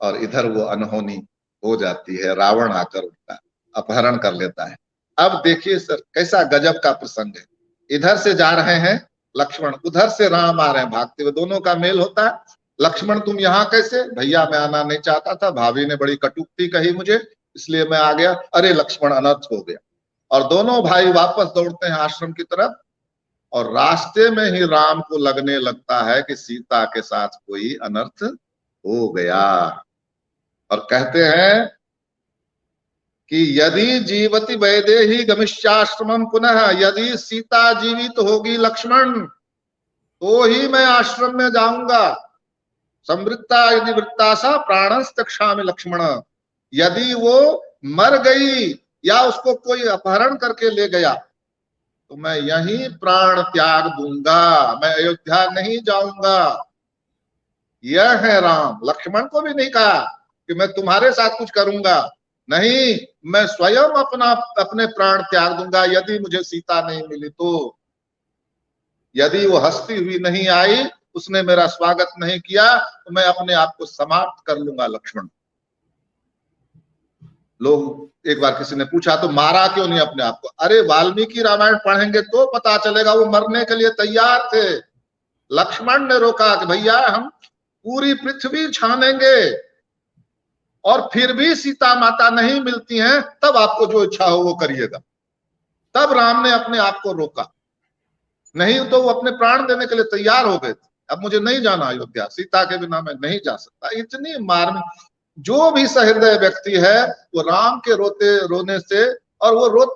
और इधर वो अनहोनी हो जाती है, रावण आकर उनका अपहरण कर लेता है। अब देखिए सर कैसा गजब का प्रसंग है, इधर से जा रहे हैं लक्ष्मण, उधर से राम आ रहे हैं भागते हुए, दोनों का मेल होता है। लक्ष्मण तुम यहाँ कैसे? भैया मैं आना नहीं चाहता था, भाभी ने बड़ी कटुक्ति कही मुझे, इसलिए मैं आ गया। अरे लक्ष्मण अनर्थ हो गया। और दोनों भाई वापस दौड़ते हैं आश्रम की तरफ, और रास्ते में ही राम को लगने लगता है कि सीता के साथ कोई अनर्थ हो गया। और कहते हैं कि यदि जीवति वैदेही गमिष्याश्रमम पुनः, यदि सीता जीवित होगी लक्ष्मण तो ही मैं आश्रम में जाऊंगा। समृद्धा यदि वृत्तासा प्राणस त्यक्षामि लक्ष्मण, यदि वो मर गई या उसको कोई अपहरण करके ले गया तो मैं यही प्राण त्याग दूंगा, मैं अयोध्या नहीं जाऊंगा। यह है राम। लक्ष्मण को भी नहीं कहा कि मैं तुम्हारे साथ कुछ करूंगा, नहीं, मैं स्वयं अपने प्राण त्याग दूंगा यदि मुझे सीता नहीं मिली तो। यदि वो हंसती हुई नहीं आई, उसने मेरा स्वागत नहीं किया, तो मैं अपने आप को समाप्त कर लूंगा लक्ष्मण। लोग एक बार किसी ने पूछा तो मारा क्यों नहीं अपने आप को? अरे वाल्मीकि रामायण पढ़ेंगे तो पता चलेगा, वो मरने के लिए तैयार थे। लक्ष्मण ने रोका कि भैया हम पूरी पृथ्वी छानेंगे और फिर भी सीता माता नहीं मिलती हैं, तब आपको जो इच्छा हो वो करिएगा। तब राम ने अपने आप को रोका, नहीं तो वो अपने प्राण देने के लिए तैयार हो गए थे। अब मुझे नहीं जाना अयोध्या, सीता के बिना मैं नहीं जा सकता। इतनी मार्मिक, जो भी सहृदय व्यक्ति है वो राम के रोने से, और वो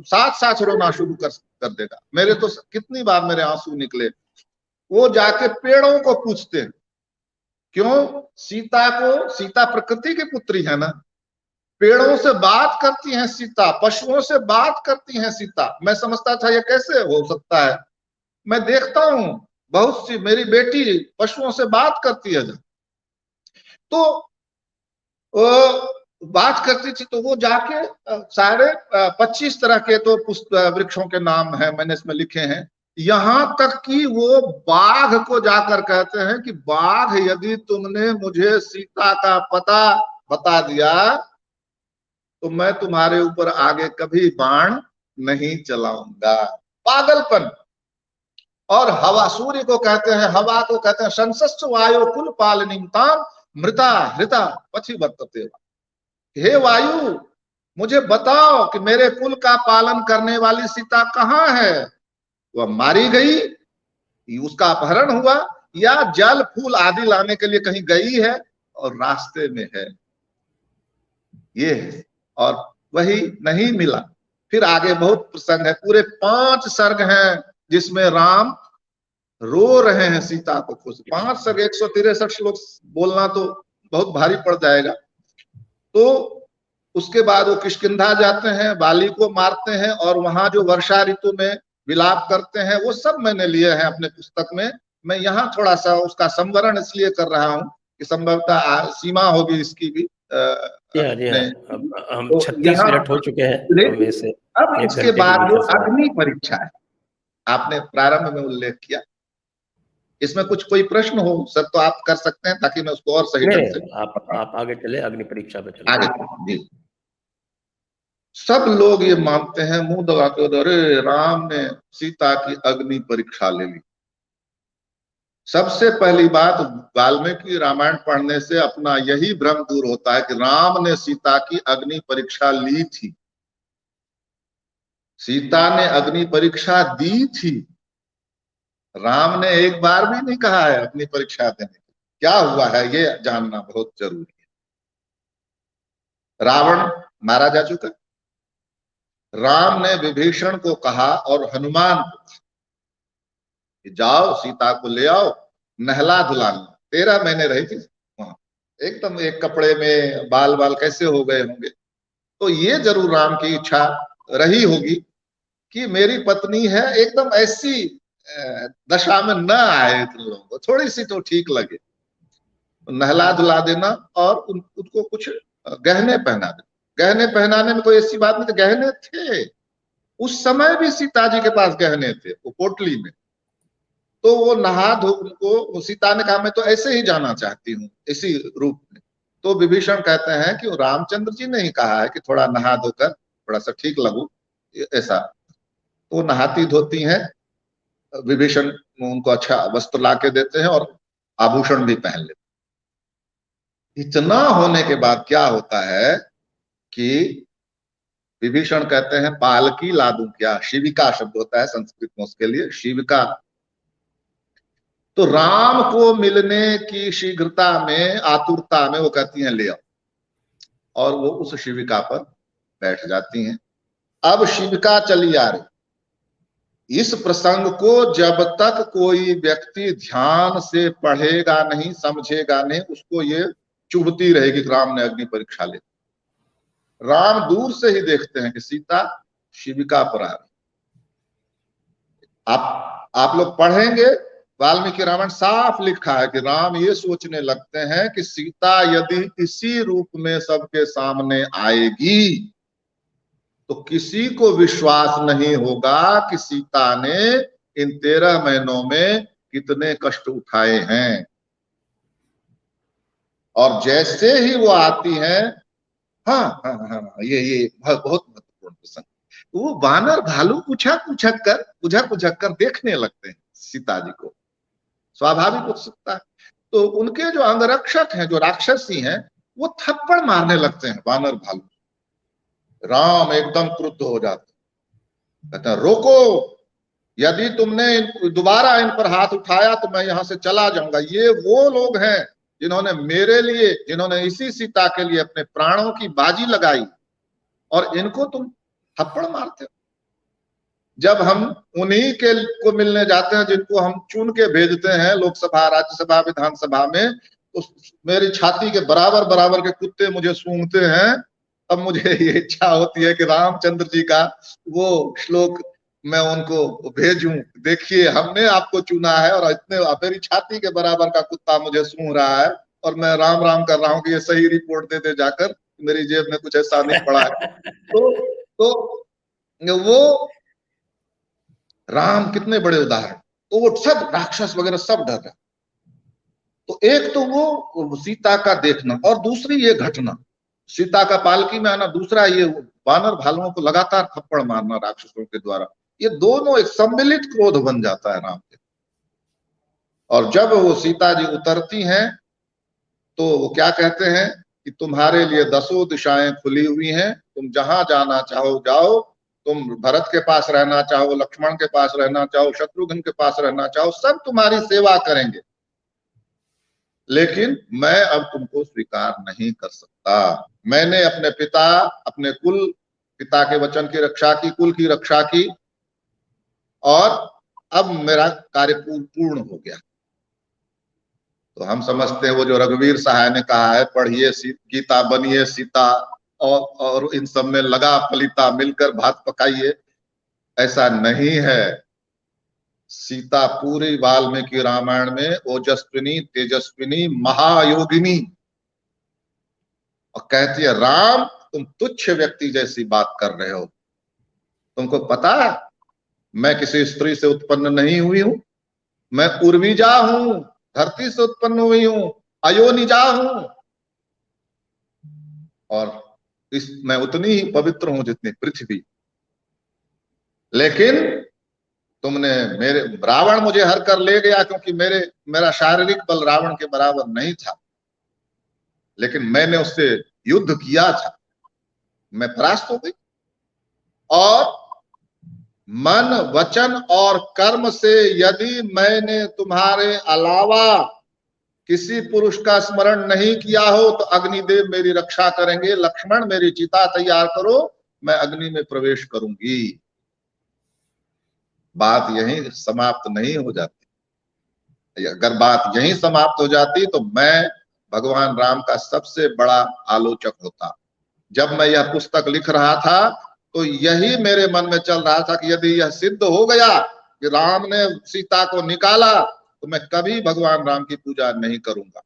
साथ साथ रोना शुरू कर देगा। मेरे तो कितनी बार मेरे आंसू निकले। वो जाके पेड़ों को पूछते हैं, क्यों? सीता प्रकृति की पुत्री है ना, पेड़ों से बात करती हैं सीता, पशुओं से बात करती हैं सीता। मैं समझता था ये कैसे हो सकता है, मैं देखता हूं बहुत सी मेरी बेटी पशुओं से बात करती है। तो वो बात करती थी तो वो जाके सारे 25 तरह के तो वृक्षों के नाम है मैंने इसमें लिखे हैं, यहां तक कि वो बाघ को जाकर कहते हैं कि बाघ यदि तुमने मुझे सीता का पता बता दिया तो मैं तुम्हारे ऊपर आगे कभी बाण नहीं चलाऊंगा। पागलपन। और हवा, सूर्य को कहते हैं, हवा को कहते हैं संसस्व वायु कुल पालनीताम मृता हृता पथि वर्तते। हे वायु, मुझे बताओ कि मेरे कुल का पालन करने वाली सीता कहाँ है? वह मारी गई, उसका अपहरण हुआ, या जल फूल आदि लाने के लिए कहीं गई है और रास्ते में है, ये है। और वही नहीं मिला। फिर आगे बहुत प्रसंग है, पूरे 5 सर्ग हैं जिसमें राम रो रहे हैं सीता को खुश। 5 सर्ग 163 श्लोक बोलना तो बहुत भारी पड़ जाएगा। तो उसके बाद वो किष्किंधा जाते हैं, बाली को मारते हैं, और वहां जो वर्षा ऋतु में विलाप करते हैं वो सब मैंने लिए हैं अपने पुस्तक में। मैं यहाँ थोड़ा सा उसका संवरण इसलिए कर रहा हूँ कि संभवतः सीमा होगी इसकी भी।
जी हाँ। अब हम
तो
36 मिनट हो चुके हैं, हम इसे
अब
1
इसके
घंटे के
बाद जो
भीतर समाप्त।
अग्नि परीक्षा है, आपने प्रारंभ में उल्लेख किया, इसमें कुछ कोई प्रश्न हो सर तो आप कर सकते हैं ताकि मैं उसको और सही ढंग से
आप आगे चले, अग्नि परीक्षा पे चले।
आगे जी। सब लोग ये मानते हैं, मुंह दबा के, अरे राम ने सीता की अग्नि परीक्षा ले ली। सबसे पहली बात, वाल्मीकि रामायण पढ़ने से अपना यही भ्रम दूर होता है कि राम ने सीता की अग्नि परीक्षा ली थी। सीता ने अग्नि परीक्षा दी थी। राम ने एक बार भी नहीं कहा है अग्नि परीक्षा देने की। क्या हुआ है ये जानना बहुत जरूरी है। रावण मारा जा चुका, राम ने विभीषण को कहा और हनुमान को कि जाओ सीता को ले आओ, नहला धुलाना। 13 महीने रही थी वहां, एकदम एक कपड़े में, बाल बाल कैसे हो गए होंगे। तो ये जरूर राम की इच्छा रही होगी कि मेरी पत्नी है, एकदम ऐसी दशा में न आए तुम लोगों को, थोड़ी सी तो ठीक लगे, नहला धुला देना और उनको कुछ गहने पहना देना। गहने पहनाने में कोई ऐसी बात नहीं थी, गहने थे उस समय भी, सीता जी के पास गहने थे वो पोटली में। तो वो नहा धो, उनको सीता ने कहा मैं तो ऐसे ही जाना चाहती हूँ, इसी रूप में। तो विभीषण कहते हैं कि रामचंद्र जी ने ही कहा है कि थोड़ा नहा धोकर थोड़ा सा ठीक लगू, ऐसा। तो नहाती धोती हैं, विभीषण उनको अच्छा वस्त्र ला के देते हैं और आभूषण भी पहन लेते। इतना होने के बाद क्या होता है कि विभीषण कहते हैं पालकी ला दूं क्या? शिविका शब्द होता है संस्कृत में उसके लिए, शिविका। तो राम को मिलने की शीघ्रता में, आतुरता में वो कहती हैं ले आओ, और वो उस शिविका पर बैठ जाती हैं। अब शिविका चली आ रही। इस प्रसंग को जब तक कोई व्यक्ति ध्यान से पढ़ेगा नहीं, समझेगा नहीं, उसको ये चुभती रहेगी कि राम ने अग्नि परीक्षा ली। राम दूर से ही देखते हैं कि सीता शिविका पर आ रही। आप लोग पढ़ेंगे वाल्मीकि रामायण, साफ लिखा है कि राम ये सोचने लगते हैं कि सीता यदि इसी रूप में सबके सामने आएगी तो किसी को विश्वास नहीं होगा कि सीता ने इन 13 महीनों में कितने कष्ट उठाए हैं। और जैसे ही वो आती हैं, हाँ, ये बहुत महत्वपूर्ण प्रसंग, वो वानर भालू उछक कर देखने लगते हैं सीता जी को। स्वाभाविक उत्सुकता। तो उनके जो अंगरक्षक हैं, जो राक्षसी हैं, वो थप्पड़ मारने लगते हैं वानर भालू। राम एकदम क्रुद्ध हो जाते, कहते हैं रोको, यदि तुमने दोबारा इन पर हाथ उठाया तो मैं यहां से चला जाऊंगा। ये वो लोग हैं जिन्होंने मेरे लिए, जिन्होंने इसी सीता के लिए अपने प्राणों की बाजी लगाई, और इनको तुम थप्पड़ मारते हो। जब हम उन्हीं के को मिलने जाते हैं जिनको हम चुन के भेजते हैं लोकसभा, राज्यसभा, विधानसभा में, तो मेरी छाती के बराबर बराबर के कुत्ते मुझे सूंघते हैं, तब मुझे ये इच्छा होती है कि रामचंद्र जी का वो श्लोक मैं उनको भेजूं, देखिए हमने आपको चुना है और इतने मेरी छाती के बराबर का कुत्ता मुझे सूंघ रहा है, और मैं राम राम कर रहा हूं कि ये सही रिपोर्ट दे दे जाकर, मेरी जेब में कुछ ऐसा नहीं पड़ा है। तो वो राम कितने बड़े उदाहरण, तो वो सब राक्षस वगैरह सब डर रहे। तो एक तो वो सीता का देखना, और दूसरी ये घटना सीता का पालकी में आना, दूसरा ये वानर भालुओं को लगातार थप्पड़ मारना राक्षसों के द्वारा, ये दोनों एक सम्मिलित क्रोध बन जाता है राम के। और जब वो सीता जी उतरती हैं तो वो क्या कहते हैं कि तुम्हारे लिए 10 दिशाएं खुली हुई हैं, तुम जहां जाना चाहो जाओ, तुम भरत के पास रहना चाहो, लक्ष्मण के पास रहना चाहो, शत्रुघ्न के पास रहना चाहो, सब तुम्हारी सेवा करेंगे, लेकिन मैं अब तुमको स्वीकार नहीं कर सकता। मैंने अपने पिता, अपने कुल, पिता के वचन की रक्षा की, कुल की रक्षा की, और अब मेरा कार्य पूर्ण हो गया। तो हम समझते हैं वो जो रघुवीर सहाय ने कहा है, पढ़िए गीता, बनिए सीता, और इन सब में लगा फलिता, मिलकर भात पकाइए, ऐसा नहीं है। सीता पूरी वाल्मीकि रामायण में ओजस्विनी, तेजस्विनी, महायोगिनी, और कहती है राम तुम तुच्छ व्यक्ति जैसी बात कर रहे हो, तुमको पता है मैं किसी स्त्री से उत्पन्न नहीं हुई हूं, मैं उर्विजा हूं, धरती से उत्पन्न हुई हूं, अयोनिजा हूं, और मैं उतनी ही पवित्र हूं जितनी पृथ्वी, लेकिन तुमने मेरे, रावण मुझे हर कर ले गया क्योंकि मेरा शारीरिक बल रावण के बराबर नहीं था, लेकिन मैंने उससे युद्ध किया था, मैं परास्त हो गई, और मन, वचन और कर्म से यदि मैंने तुम्हारे अलावा किसी पुरुष का स्मरण नहीं किया हो तो अग्निदेव मेरी रक्षा करेंगे। लक्ष्मण मेरी चिता तैयार करो, मैं अग्नि में प्रवेश करूंगी। बात यहीं समाप्त नहीं हो जाती। अगर बात यहीं समाप्त हो जाती तो मैं भगवान राम का सबसे बड़ा आलोचक होता। जब मैं यह पुस्तक लिख रहा था तो यही मेरे मन में चल रहा था कि यदि यह सिद्ध हो गया कि राम ने सीता को निकाला तो मैं कभी भगवान राम की पूजा नहीं करूंगा।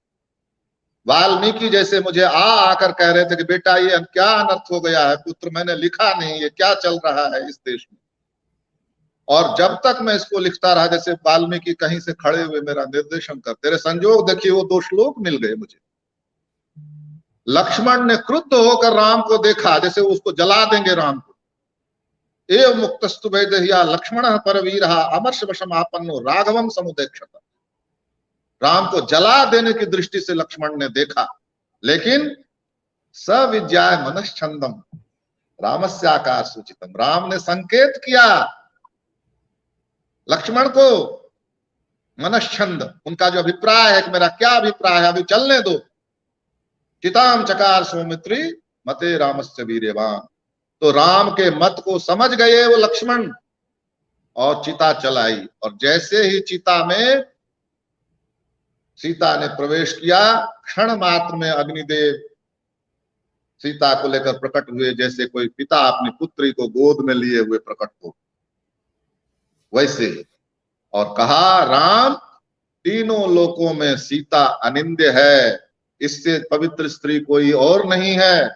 वाल्मीकि जैसे मुझे आकर कह रहे थे कि बेटा ये क्या अनर्थ हो गया है, पुत्र मैंने लिखा नहीं, ये क्या चल रहा है इस देश में। और जब तक मैं इसको लिखता रहा, जैसे वाल्मीकि कहीं से खड़े हुए मेरा निर्देशन करते रहे। संजोग देखिए वो 2 श्लोक मिल गए मुझे। लक्ष्मण ने क्रुद्ध होकर राम को देखा, जैसे उसको जला देंगे राम को। एव मुक्तस्तु वैदेह्या लक्ष्मण परवीर अमर्ष वशमापन्नो राघवम समुदेक्षत। राम को जला देने की दृष्टि से लक्ष्मण ने देखा, लेकिन सविज्ञाय मनश्चंदम रामस्याकार सूचितम, राम ने संकेत किया लक्ष्मण को, मनश्चंद, उनका जो अभिप्राय है कि मेरा क्या अभिप्राय है, अभी चलने दो। चिताम चकार सौमित्री मते रामस्य वीर्यवान, तो राम के मत को समझ गए वो लक्ष्मण, और चिता चलाई। और जैसे ही चिता में सीता ने प्रवेश किया, क्षण मात्र में अग्निदेव सीता को लेकर प्रकट हुए, जैसे कोई पिता अपनी पुत्री को गोद में लिए हुए प्रकट हो, वैसे ही। और कहा राम तीनों लोकों में सीता अनिंद्य है, इससे पवित्र स्त्री कोई और नहीं है,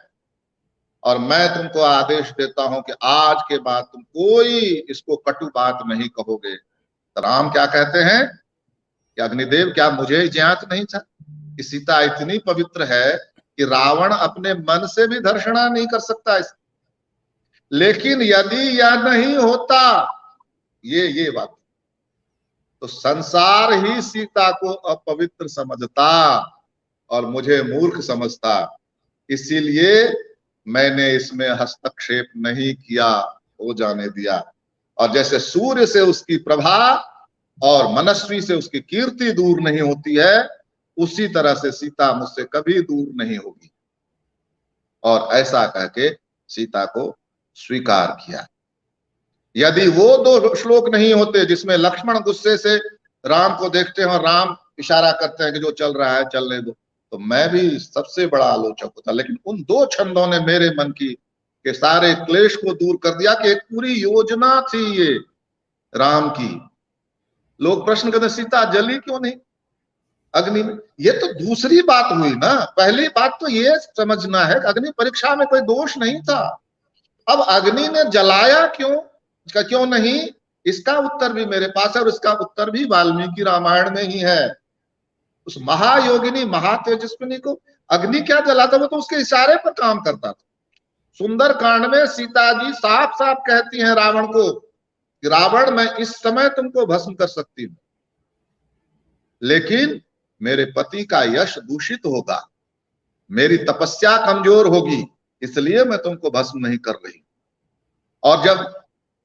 और मैं तुमको आदेश देता हूं कि आज के बाद तुम कोई इसको कटु बात नहीं कहोगे। तो राम क्या कहते हैं कि अग्निदेव क्या मुझे ज्ञात नहीं था कि सीता इतनी पवित्र है कि रावण अपने मन से भी धर्षणा नहीं कर सकता इस। लेकिन यदि यह नहीं होता, ये बात, तो संसार ही सीता को अपवित्र समझता और मुझे मूर्ख समझता। इसीलिए मैंने इसमें हस्तक्षेप नहीं किया, हो जाने दिया। और जैसे सूर्य से उसकी प्रभा और मनस्वी से उसकी कीर्ति दूर नहीं होती है, उसी तरह से सीता मुझसे कभी दूर नहीं होगी। और ऐसा कह के सीता को स्वीकार किया। यदि वो 2 श्लोक नहीं होते जिसमें लक्ष्मण गुस्से से राम को देखते हैं और राम इशारा करते हैं कि जो चल रहा है चलने दो, तो मैं भी सबसे बड़ा आलोचक होता। लेकिन उन 2 छंदों ने मेरे मन की के सारे क्लेश को दूर कर दिया कि एक पूरी योजना थी ये राम की। लोग प्रश्न करते सीता जली क्यों नहीं? अग्नि में। ये तो दूसरी बात हुई ना, पहली बात तो ये समझना है कि अग्नि परीक्षा में कोई दोष नहीं था। अब अग्नि ने जलाया क्यों नहीं, इसका उत्तर भी मेरे पास है, और इसका उत्तर भी वाल्मीकि रामायण में ही है। उस महायोगिनी महातेजस्विनी को अग्नि क्या जलाता, वो तो उसके इशारे पर काम करता था। सुंदर कांड में सीता जी साफ साफ कहती हैं रावण को कि रावण, मैं इस समय तुमको भस्म कर सकती हूं, लेकिन मेरे पति का यश दूषित होगा, मेरी तपस्या कमजोर होगी, इसलिए मैं तुमको भस्म नहीं कर रही। और जब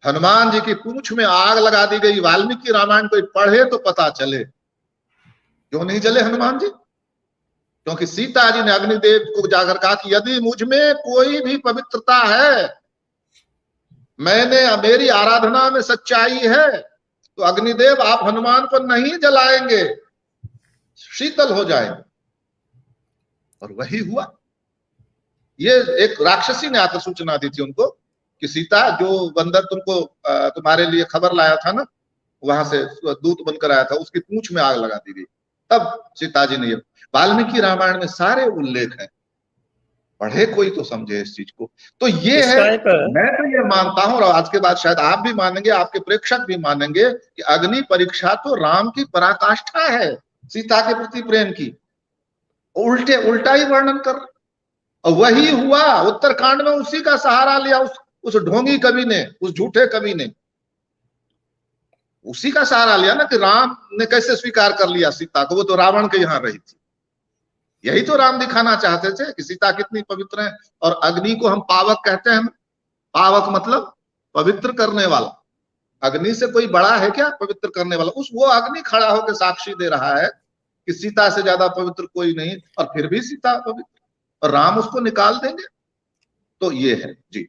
हनुमान जी की पूंछ में आग लगा दी गई, वाल्मीकि रामायण कोई पढ़े तो पता चले क्यों नहीं जले हनुमान जी। क्योंकि सीता जी ने अग्निदेव को जाकर कहा कि यदि मुझ में कोई भी पवित्रता है, मेरी आराधना में सच्चाई है, तो अग्निदेव आप हनुमान को नहीं जलाएंगे, शीतल हो जाएंगे। और वही हुआ। ये एक राक्षसी ने आकर सूचना दी थी उनको कि सीता, जो बंदर तुमको तुम्हारे लिए खबर लाया था ना, वहां से दूत बनकर आया था, उसकी पूंछ में आग लगा दी गई। तब सीता जी ने, ये वाल्मीकि रामायण में सारे उल्लेख हैं, पढ़े कोई तो समझे इस चीज को। तो ये है, मैं तो ये मानता हूं, और आज के बाद शायद आप भी मानेंगे, आपके प्रेक्षक भी मानेंगे, कि अग्नि परीक्षा तो राम की पराकाष्ठा है सीता के प्रति प्रेम की। उल्टा ही वर्णन कर, और वही हुआ उत्तरकांड में, उसी का सहारा लिया उस ढोंगी कवि ने, उस झूठे कवि ने उसी का सहारा लिया ना, कि राम ने कैसे स्वीकार कर लिया सीता को, वो तो रावण के यहाँ रही थी। यही तो राम दिखाना चाहते थे कि सीता कितनी पवित्र है। और अग्नि को हम पावक कहते हैं, पावक मतलब पवित्र करने वाला। अग्नि से कोई बड़ा है क्या पवित्र करने वाला? वो अग्नि खड़ा होकर साक्षी दे रहा है कि सीता से ज्यादा पवित्र कोई नहीं, और फिर भी सीता पवित्र, और राम उसको निकाल देंगे। तो ये है जी।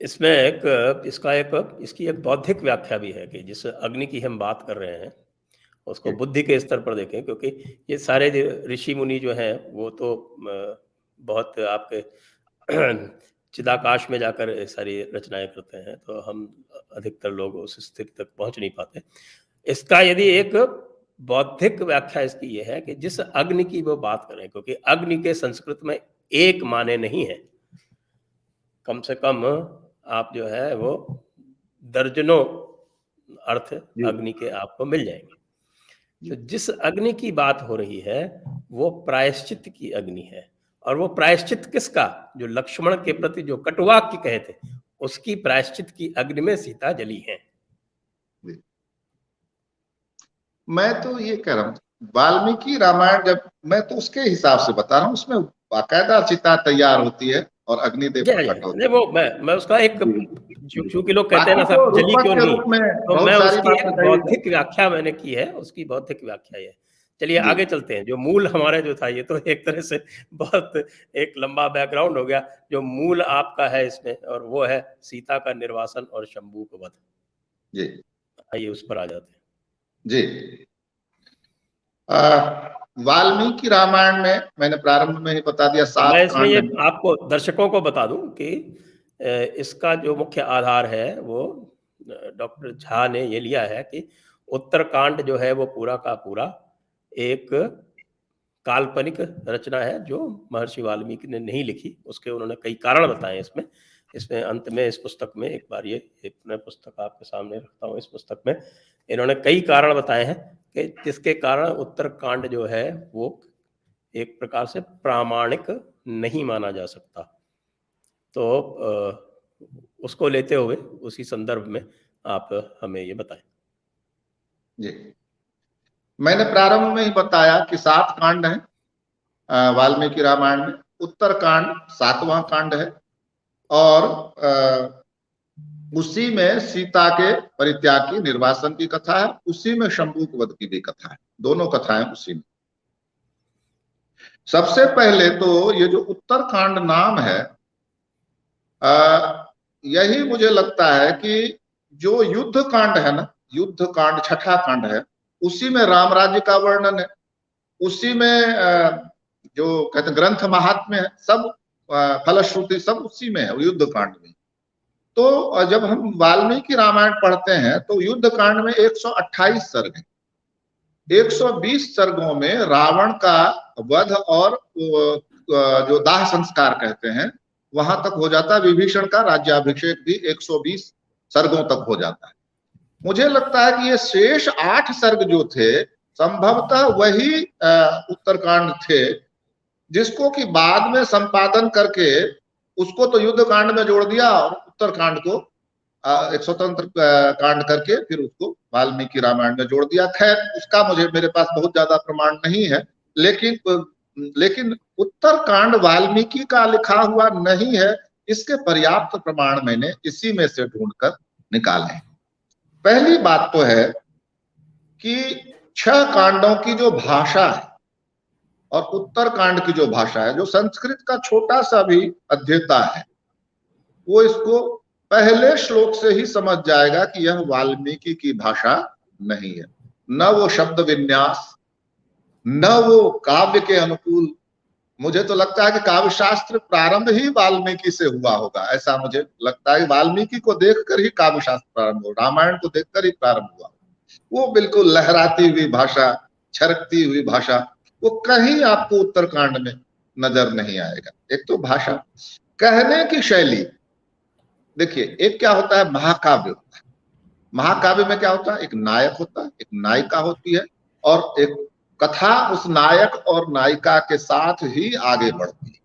इसमें इसकी एक बौद्धिक व्याख्या भी है कि जिस अग्नि की हम बात कर रहे हैं उसको बुद्धि के स्तर पर देखें, क्योंकि ये सारे ऋषि मुनि जो हैं वो तो बहुत आपके चिदाकाश में जाकर सारी रचनाएं करते हैं, तो हम अधिकतर लोग उस स्थिति तक पहुंच नहीं पाते। इसका यदि एक बौद्धिक व्याख्या इसकी ये है कि जिस अग्नि की वो बात करें, क्योंकि अग्नि के संस्कृत में एक माने नहीं है, कम से कम आप जो है वो दर्जनों अर्थ अग्नि के आपको मिल जाएंगे। तो जिस अग्नि की बात हो रही है वो प्रायश्चित की अग्नि है, और वो प्रायश्चित किसका? जो लक्ष्मण के प्रति जो कटुवाक्य कहे थे, उसकी प्रायश्चित की अग्नि में सीता जली है।
मैं तो ये कह रहा हूँ, वाल्मीकि रामायण जब, मैं तो उसके हिसाब से बता रहा हूँ, उसमें बाकायदा चिता तैयार होती है और अग्निदेव प्रकट होते हैं।
वो मैं उसका एक, चूंकि लोग कहते हैं ना साहब जली क्यों नहीं, तो मैं उसकी एक बौद्धिक व्याख्या मैंने की है, उसकी बौद्धिक व्याख्या है। चलिए आगे चलते हैं। जो मूल हमारे जो था, ये तो एक तरह से बहुत एक लंबा बैकग्राउंड हो गया। जो मूल आपका है इसमें, और वो है सीता का निर्वासन और शंभू को वध।
जी
आइए उस पर आ जाते हैं
जी। वाल्मीकि रामायण में मैंने प्रारंभ में ही बता दिया, 7
मैं इसमें
कांड
ये
हैं।
आपको दर्शकों को बता दूं कि इसका जो मुख्य आधार है वो डॉक्टर झा ने ये लिया है कि उत्तरकांड जो है वो पूरा का पूरा एक काल्पनिक रचना है जो महर्षि वाल्मीकि ने नहीं लिखी। उसके उन्होंने कई कारण बताए इसमें अंत में इस पुस्तक में, एक बार ये एक मैं पुस्तक आपके सामने रखता हूँ, इस पुस्तक में इन्होंने कई कारण बताए हैं कि जिसके कारण उत्तरकांड जो है वो एक प्रकार से प्रामाणिक नहीं माना जा सकता। तो उसको लेते हुए उसी संदर्भ में आप हमें ये बताएं।
जी, मैंने प्रारंभ में ही बताया कि 7 कांड हैं वाल्मीकि रामायण में। उत्तरकांड 7वां कांड है, और उसी में सीता के परित्याग की, निर्वासन की कथा है, उसी में शंभू वध की भी कथा है। दोनों कथाएं उसी में। सबसे पहले तो ये जो उत्तरकांड नाम है, यही मुझे लगता है कि जो युद्ध कांड है ना, युद्ध कांड 6ठा कांड है, उसी में राम राज्य का वर्णन है, उसी में जो कहते हैं ग्रंथ महात्म्य है, सब फलश्रुति सब उसी में है, युद्ध कांड में। तो जब हम वाल्मीकि रामायण पढ़ते हैं तो युद्ध कांड में 128 सर्ग हैं, 120 सर्गों में रावण का वध और जो दाह संस्कार कहते हैं वहां तक हो जाता है। विभीषण का राज्याभिषेक भी 120 सर्गों तक हो जाता है। मुझे लगता है कि ये शेष 8 सर्ग जो थे संभवतः वही उत्तरकांड थे, जिसको कि बाद में संपादन करके उसको तो युद्ध कांड में जोड़ दिया और उत्तरकांड को एक स्वतंत्र कांड करके फिर उसको वाल्मीकि रामायण में जोड़ दिया। खैर उसका मेरे पास बहुत ज्यादा प्रमाण नहीं है, लेकिन उत्तरकांड वाल्मीकि का लिखा हुआ नहीं है, इसके पर्याप्त प्रमाण मैंने इसी में से ढूंढकर निकाले। पहली बात तो है कि 6 कांडों की जो भाषा है और उत्तरकांड की जो भाषा है, जो संस्कृत का छोटा सा भी अध्येता है वो इसको पहले श्लोक से ही समझ जाएगा कि यह वाल्मीकि की भाषा नहीं है। न वो शब्द विन्यास, न वो काव्य के अनुकूल। मुझे तो लगता है कि काव्य शास्त्र प्रारंभ ही वाल्मीकि से हुआ होगा, ऐसा मुझे लगता है। वाल्मीकि को देखकर ही काव्य शास्त्र प्रारंभ हो, रामायण को देखकर ही प्रारंभ हुआ। वो बिल्कुल लहराती हुई भाषा, छरकती हुई भाषा, वो कहीं आपको उत्तरकांड में नजर नहीं आएगा। एक तो भाषा, कहने की शैली। देखिए, एक क्या होता है, महाकाव्य होता है। महाकाव्य में क्या होता है, एक नायक होता है, एक नायिका होती है, और एक कथा उस नायक और नायिका के साथ ही आगे बढ़ती है।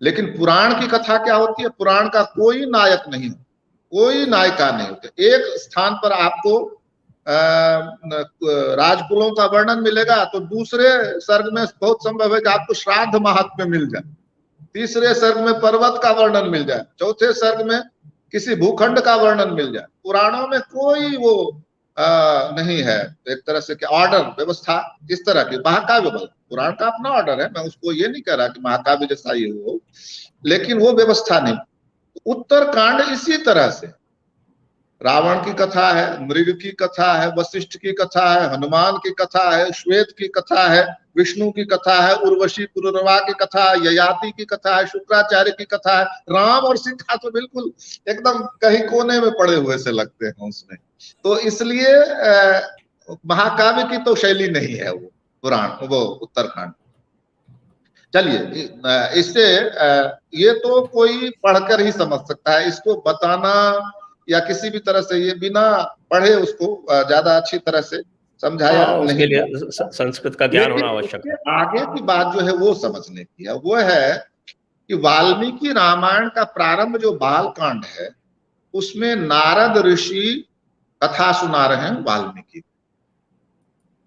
लेकिन पुराण की कथा क्या होती है, पुराण का कोई नायक नहीं, कोई नायिका नहीं होती। एक स्थान पर आपको राजकुलों का वर्णन मिलेगा तो दूसरे सर्ग में बहुत संभव है कि आपको श्राद्ध महात्म्य मिल जाए, तीसरे सर्ग में पर्वत का वर्णन मिल जाए, चौथे सर्ग में किसी भूखंड का वर्णन मिल जाए। पुराणों में कोई वो नहीं है, एक तरह से क्या ऑर्डर व्यवस्था इस तरह की। महाकाव्य बल पुराण का अपना ऑर्डर है, मैं उसको ये नहीं कह रहा कि महाकाव्य जैसा ये हो, लेकिन वो व्यवस्था नहीं। उत्तरकांड इसी तरह से रावण की कथा है, मृग की कथा है, वशिष्ठ की कथा है, हनुमान की कथा है, श्वेत की कथा है, विष्णु की कथा है, उर्वशी पुरुरवा की कथा है, ययाति की कथा है, शुक्राचार्य की कथा है। राम और सीता तो बिल्कुल एकदम कहीं कोने में पड़े हुए से लगते हैं उसमें। तो इसलिए महाकाव्य की तो शैली नहीं है वो पुराण, वो उत्तरकांड। चलिए, इससे ये तो कोई पढ़कर ही समझ सकता है, इसको बताना या किसी भी तरह से ये बिना पढ़े उसको ज्यादा अच्छी तरह से समझाया नहीं।
उसके लिए संस्कृत का ज्ञान होना आवश्यक है।
आगे की बात जो है वो समझने की है, वो है कि वाल्मीकि रामायण का प्रारंभ जो बालकांड है उसमें नारद ऋषि कथा सुना रहे हैं वाल्मीकि।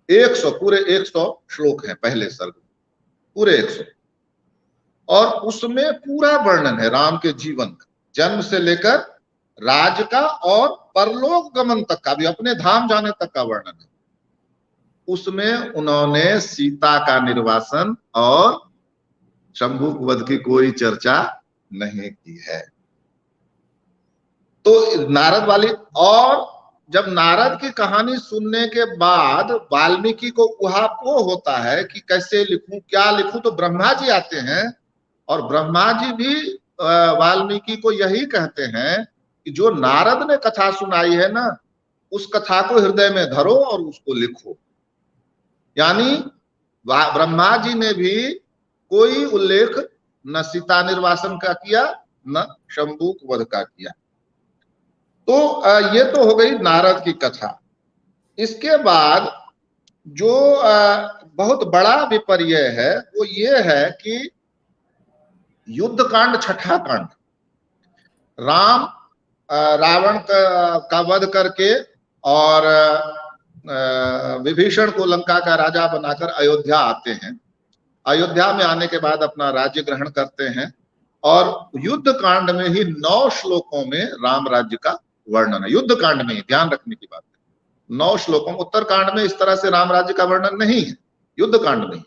100 पूरे 100 श्लोक हैं पहले सर्ग, पूरे 100, और उसमें पूरा वर्णन है राम के जीवन का, जन्म से लेकर राज का और परलोक गमन तक का भी, अपने धाम जाने तक का वर्णन है। उसमें उन्होंने सीता का निर्वासन और शंभुक वध की कोई चर्चा नहीं की है। तो नारद वाली, और जब नारद की कहानी सुनने के बाद वाल्मीकि को उहापोह होता है कि कैसे लिखूं, क्या लिखूं, तो ब्रह्मा जी आते हैं और ब्रह्मा जी भी वाल्मीकि को यही कहते हैं कि जो नारद ने कथा सुनाई है ना, उस कथा को हृदय में धरो और उसको लिखो। यानी ब्रह्मा जी ने भी कोई उल्लेख न सीता निर्वासन का किया न शंभुक वध का किया। तो ये तो हो गई नारद की कथा। इसके बाद जो बहुत बड़ा विपर्य है वो ये है कि युद्ध कांड, छठा कांड, राम रावण का वध करके और विभीषण को लंका का राजा बनाकर अयोध्या आते हैं। अयोध्या में आने के बाद अपना राज्य ग्रहण करते हैं, और युद्ध कांड में ही 9 श्लोकों में राम राज्य का वर्णन है। युद्ध कांड में ही, ध्यान रखने की बात है, 9 श्लोकों में। उत्तर कांड में इस तरह से राम राज्य का वर्णन नहीं है, युद्ध कांड में ही।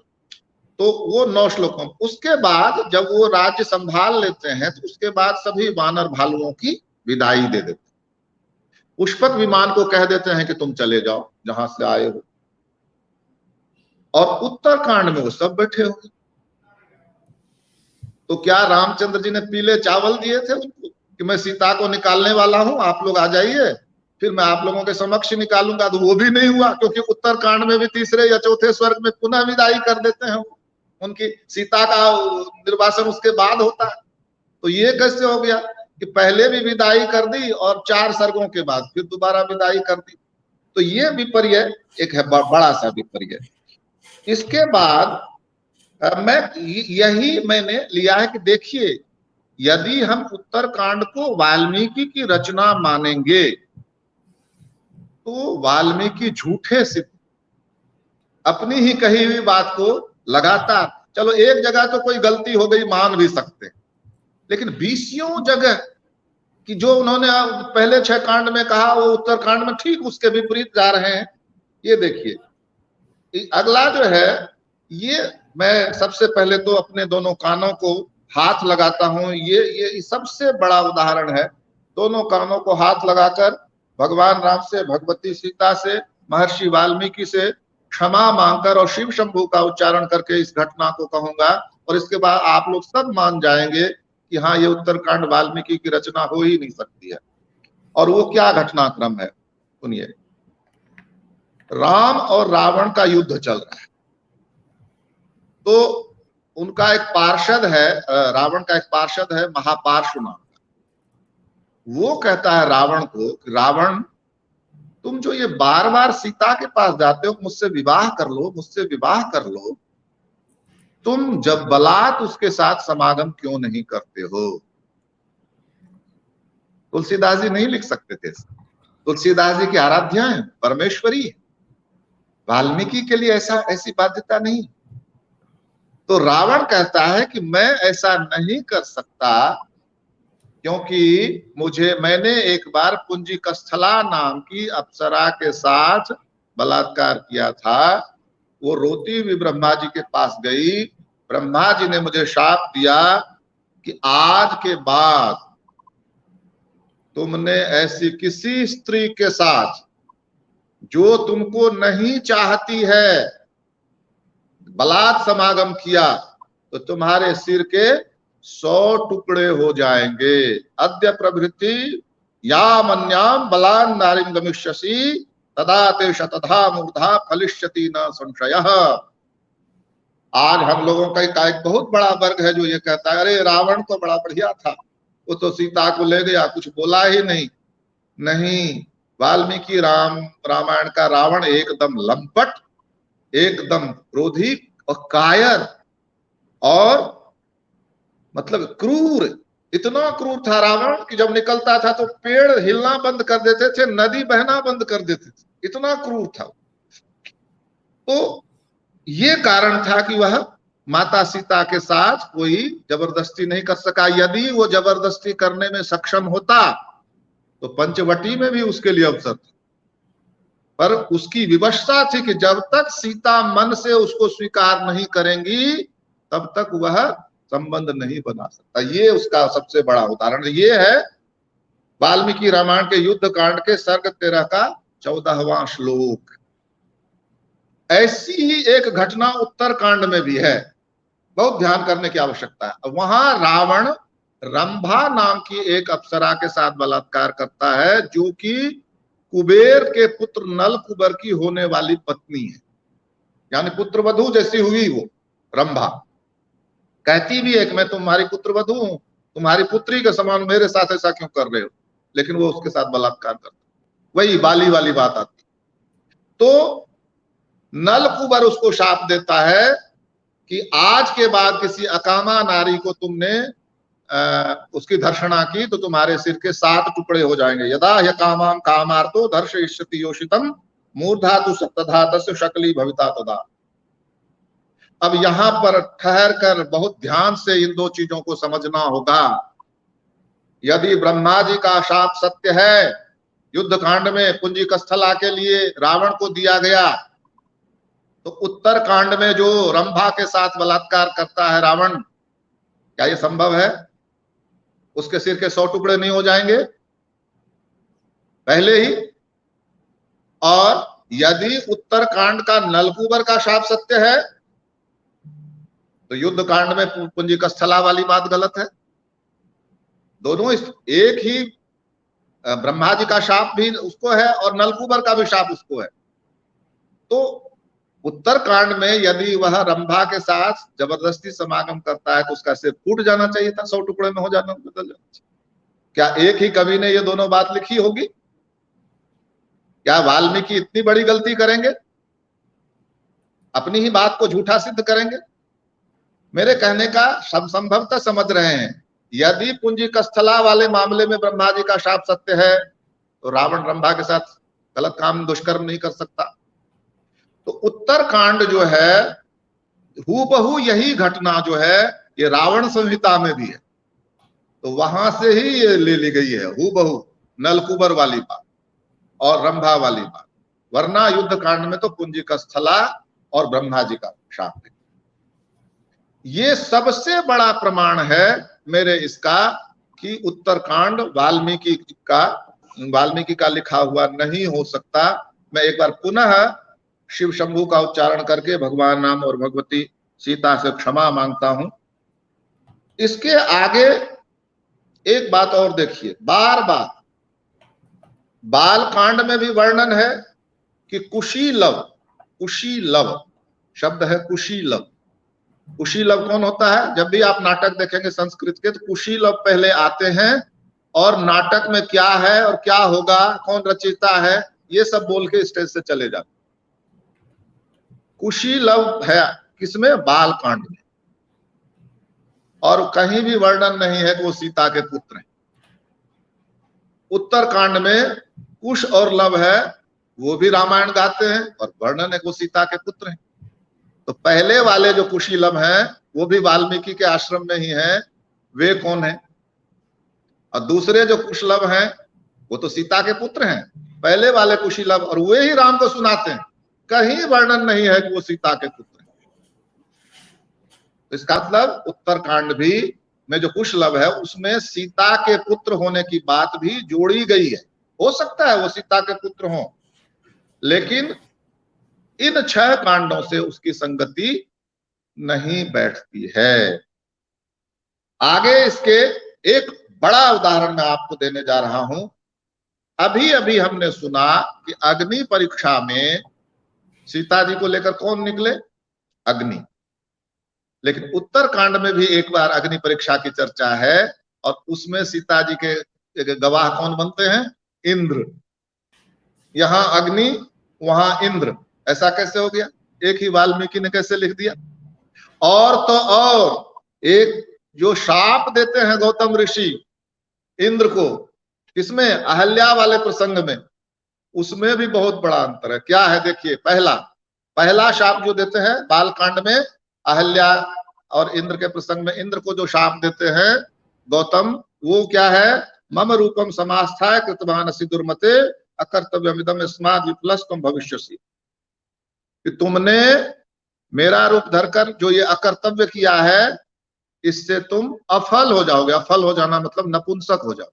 तो वो 9 श्लोकों में। उसके बाद जब वो राज्य संभाल लेते हैं तो उसके बाद सभी वानर भालुओं की विदाई दे देते हैं। पुष्पक विमान को कह देते हैं कि तुम चले जाओ जहां से आए हो, और उत्तरकांड में वो सब बैठे हुए। तो क्या रामचंद्र जी ने पीले चावल दिए थे उनको कि मैं सीता को निकालने वाला हूं, आप लोग आ जाइए? फिर मैं आप लोगों के समक्ष निकालूंगा, तो वो भी नहीं हुआ, क्योंकि उत्तरकांड में भी तीसरे या चौथे स्वर्ग में पुनः विदाई कर देते हैं। उनकी सीता का निर्वासन उसके बाद होता है। तो ये कैसे हो गया कि पहले भी विदाई कर दी और 4 सर्गों के बाद फिर दोबारा विदाई कर दी। तो ये विपर्य एक है, बड़ा सा विपर्य। इसके बाद मैंने लिया है कि देखिए, यदि हम उत्तरकांड को वाल्मीकि की रचना मानेंगे तो वाल्मीकि झूठे सिद्ध, अपनी ही कही हुई बात को लगातार, चलो एक जगह तो कोई गलती हो गई मान भी सकते, लेकिन 20 जगह कि जो उन्होंने पहले 6 कांड में कहा वो उत्तरकांड में ठीक उसके विपरीत जा रहे हैं। ये देखिए अगला जो है, ये मैं सबसे पहले तो अपने दोनों कानों को हाथ लगाता हूं। ये सबसे बड़ा उदाहरण है। दोनों कानों को हाथ लगाकर भगवान राम से, भगवती सीता से, महर्षि वाल्मीकि से क्षमा मांगकर और शिव शंभू का उच्चारण करके इस घटना को कहूंगा, और इसके बाद आप लोग सब मान जाएंगे कि हाँ, ये उत्तरकांड वाल्मीकि की रचना हो ही नहीं सकती है। और वो क्या घटनाक्रम है सुनिए। राम और रावण का युद्ध चल रहा है, तो उनका एक पार्षद है, रावण का एक पार्षद है महापार्षु नाम का। वो कहता है रावण को, रावण तुम जो ये बार बार सीता के पास जाते हो, मुझसे विवाह कर लो, मुझसे विवाह कर लो, तुम जब बलात् उसके साथ समागम क्यों नहीं करते हो? तुलसीदास जी नहीं लिख सकते थे। तुलसीदास जी की आराध्या है, परमेश्वरी है। वाल्मीकि के लिए ऐसी बाध्यता नहीं। तो रावण कहता है कि मैं ऐसा नहीं कर सकता, क्योंकि मैंने एक बार पुंजिकस्थला नाम की अप्सरा के साथ बलात्कार किया था। वो रोती हुई ब्रह्मा जी के पास गई। ब्रह्मा जी ने मुझे शाप दिया कि आज के बाद तुमने ऐसी किसी स्त्री के साथ जो तुमको नहीं चाहती है बलात् समागम किया तो तुम्हारे सिर के 100 टुकड़े हो जाएंगे। अद्य प्रभृति या मन्याम बलान् नारीं गमिष्यसि तदा ते शतधा मूर्धा फलिष्यति न संशयः। आज हम लोगों का एक बहुत बड़ा वर्ग है जो ये कहता है, अरे रावण तो बड़ा बढ़िया था, वो तो सीता को ले गया, कुछ बोला ही नहीं। नहीं, वाल्मीकि रामायण का रावण एकदम लंपट, एकदम क्रोधी और कायर और मतलब क्रूर। इतना क्रूर था रावण कि जब निकलता था तो पेड़ हिलना बंद कर देते थे, नदी बहना बंद कर देते थे, इतना क्रूर था। तो ये कारण था कि वह माता सीता के साथ कोई जबरदस्ती नहीं कर सका। यदि वो जबरदस्ती करने में सक्षम होता तो पंचवटी में भी उसके लिए अवसर था, पर उसकी विवशता थी कि जब तक सीता मन से उसको स्वीकार नहीं करेंगी तब तक वह संबंध नहीं बना सकता। ये उसका सबसे बड़ा उदाहरण ये है वाल्मीकि रामायण के युद्ध कांड के सर्ग 13 का 14वां श्लोक। ऐसी ही एक घटना उत्तरकांड में भी है, बहुत ध्यान करने की आवश्यकता है। वहां रावण रंभा नाम की एक अप्सरा के साथ बलात्कार करता है, जो कि कुबेर के पुत्र नल कुबर की होने वाली पत्नी है, यानी पुत्रवधू जैसी हुई वो रंभा। कहती भी है कि मैं तुम्हारी पुत्रवधू हूं, तुम्हारी पुत्री के समान, मेरे साथ ऐसा क्यों कर रहे हो, लेकिन वो उसके साथ बलात्कार करता। वही बाली वाली बात आती। तो नल कुबर उसको शाप देता है कि आज के बाद किसी अकामा नारी को तुमने उसकी धर्षणा की तो तुम्हारे सिर के 7 टुकड़े हो जाएंगे। यदा ह्य कामाम कामार्तो धर्षयिष्यति योषितम मूर्धा तु तथा तस्य शकली भविता तदा। अब यहां पर ठहर कर बहुत ध्यान से इन दो चीजों को समझना होगा। यदि ब्रह्मा जी का शाप सत्य है, युद्ध कांड में पुंजिकस्थला के लिए रावण को दिया गया, तो उत्तर कांड में जो रंभा के साथ बलात्कार करता है रावण, क्या ये संभव है? उसके सिर के 100 टुकड़े नहीं हो जाएंगे पहले ही? और यदि उत्तर कांड का नलकुबर का शाप सत्य है तो युद्ध कांड में पुंजिकस्थला वाली बात गलत है। दोनों एक ही ब्रह्मा जी का शाप भी उसको है और नलकूबर का भी शाप उसको है। तो उत्तरकांड में यदि वह रंभा के साथ जबरदस्ती समागम करता है तो उसका सिर फूट जाना चाहिए था, 100 टुकड़े में हो जाना, बदल जाना चाहिए। क्या एक ही कवि ने ये दोनों बात लिखी होगी? क्या वाल्मीकि इतनी बड़ी गलती करेंगे, अपनी ही बात को झूठा सिद्ध करेंगे? मेरे कहने का संभवतः समझ रहे हैं, यदि पुंजिकस्थला वाले मामले में ब्रह्मा जी का शाप सत्य है तो रावण रंभा के साथ गलत काम दुष्कर्म नहीं कर सकता। तो उत्तरकांड जो है हूबहू यही घटना जो है ये रावण संहिता में भी है, तो वहां से ही ये ले ली गई है हूबहू, नलकूबर वाली बात और रंभा वाली बात। वरना युद्ध कांड में तो पुंजिकस्थला और ब्रह्मा जी का शाप है। ये सबसे बड़ा प्रमाण है मेरे इसका कि उत्तरकांड वाल्मीकि का लिखा हुआ नहीं हो सकता। मैं एक बार पुनः शिव शंभू का उच्चारण करके भगवान राम और भगवती सीता से क्षमा मांगता हूं। इसके आगे एक बात और देखिए, बार बार बाल कांड में भी वर्णन है कि कुशीलव शब्द है, कुशीलव। कुशीलव कौन होता है? जब भी आप नाटक देखेंगे संस्कृत के तो कुशीलव पहले आते हैं और नाटक में क्या है और क्या होगा, कौन रचयिता है, ये सब बोल के स्टेज से चले जाते। कुशीलव है किसमें? बाल कांड में। और कहीं भी वर्णन नहीं है कि वो सीता के पुत्र हैं। उत्तरकांड में कुश और लव है, वो भी रामायण गाते हैं और वर्णन है कि वो सीता के पुत्र हैं। तो पहले वाले जो कुशीलव हैं वो भी वाल्मीकि के आश्रम में ही हैं, वे कौन हैं? और दूसरे जो कुशलव हैं वो तो सीता के पुत्र हैं, पहले वाले कुशीलव, और वे ही राम को सुनाते हैं। कहीं वर्णन नहीं है कि वो सीता के पुत्र हैं। इसका मतलब उत्तरकांड भी में जो कुशलव है उसमें सीता के पुत्र होने की बात भी जोड़ी गई है। हो सकता है वो सीता के पुत्र हों, लेकिन इन 6 कांडों से उसकी संगति नहीं बैठती है। आगे इसके एक बड़ा उदाहरण मैं आपको देने जा रहा हूं। अभी अभी हमने सुना कि अग्नि परीक्षा में सीता जी को लेकर कौन निकले? अग्नि। लेकिन उत्तरकांड में भी एक बार अग्नि परीक्षा की चर्चा है और उसमें सीता जी के गवाह कौन बनते हैं? इंद्र। यहां अग्नि वहां इंद्र, ऐसा कैसे हो गया? एक ही वाल्मीकि ने कैसे लिख दिया? और तो और एक जो शाप देते हैं गौतम ऋषि इंद्र को, किसमें? अहल्या वाले प्रसंग में, उसमें भी बहुत बड़ा अंतर है। क्या है देखिए, पहला शाप जो देते हैं बालकांड में अहल्या और इंद्र के प्रसंग में इंद्र को जो शाप देते हैं गौतम, वो क्या है? मम रूपम समास्थाय कृतवानसि दुर्मते अकर्तव्यमिदम स्माद् विप्लस्तम भविष्यसि। कि तुमने मेरा रूप धरकर जो ये अकर्तव्य किया है इससे तुम अफल हो जाओगे। अफल हो जाना मतलब नपुंसक हो जाओ।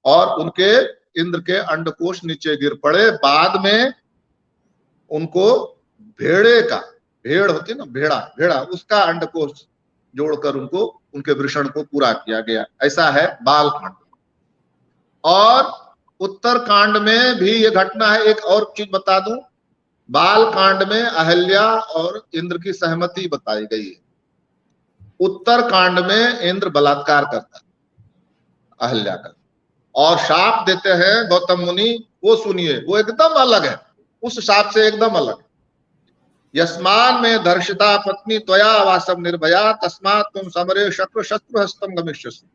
और उनके इंद्र के अंडकोश नीचे गिर पड़े। बाद में उनको भेड़ होती है ना, भेड़ा उसका अंडकोश जोड़कर उनको उनके वृषण को पूरा किया गया। ऐसा है बालकांड। और उत्तरकांड में भी ये घटना है। एक और चीज बता दूं, बालकांड में अहल्या और इंद्र की सहमति बताई गई है। उत्तरकांड में इंद्र बलात्कार करता है अहल्या का और शाप देते हैं गौतम मुनि। वो सुनिए, वो एकदम अलग है, उस शाप से एकदम अलग। यस्मान में दर्शिता पत्नी त्वया वासम निर्भया तस्मात् तुम समरे शक्र शत्रु हस्तम गमिष्यसि।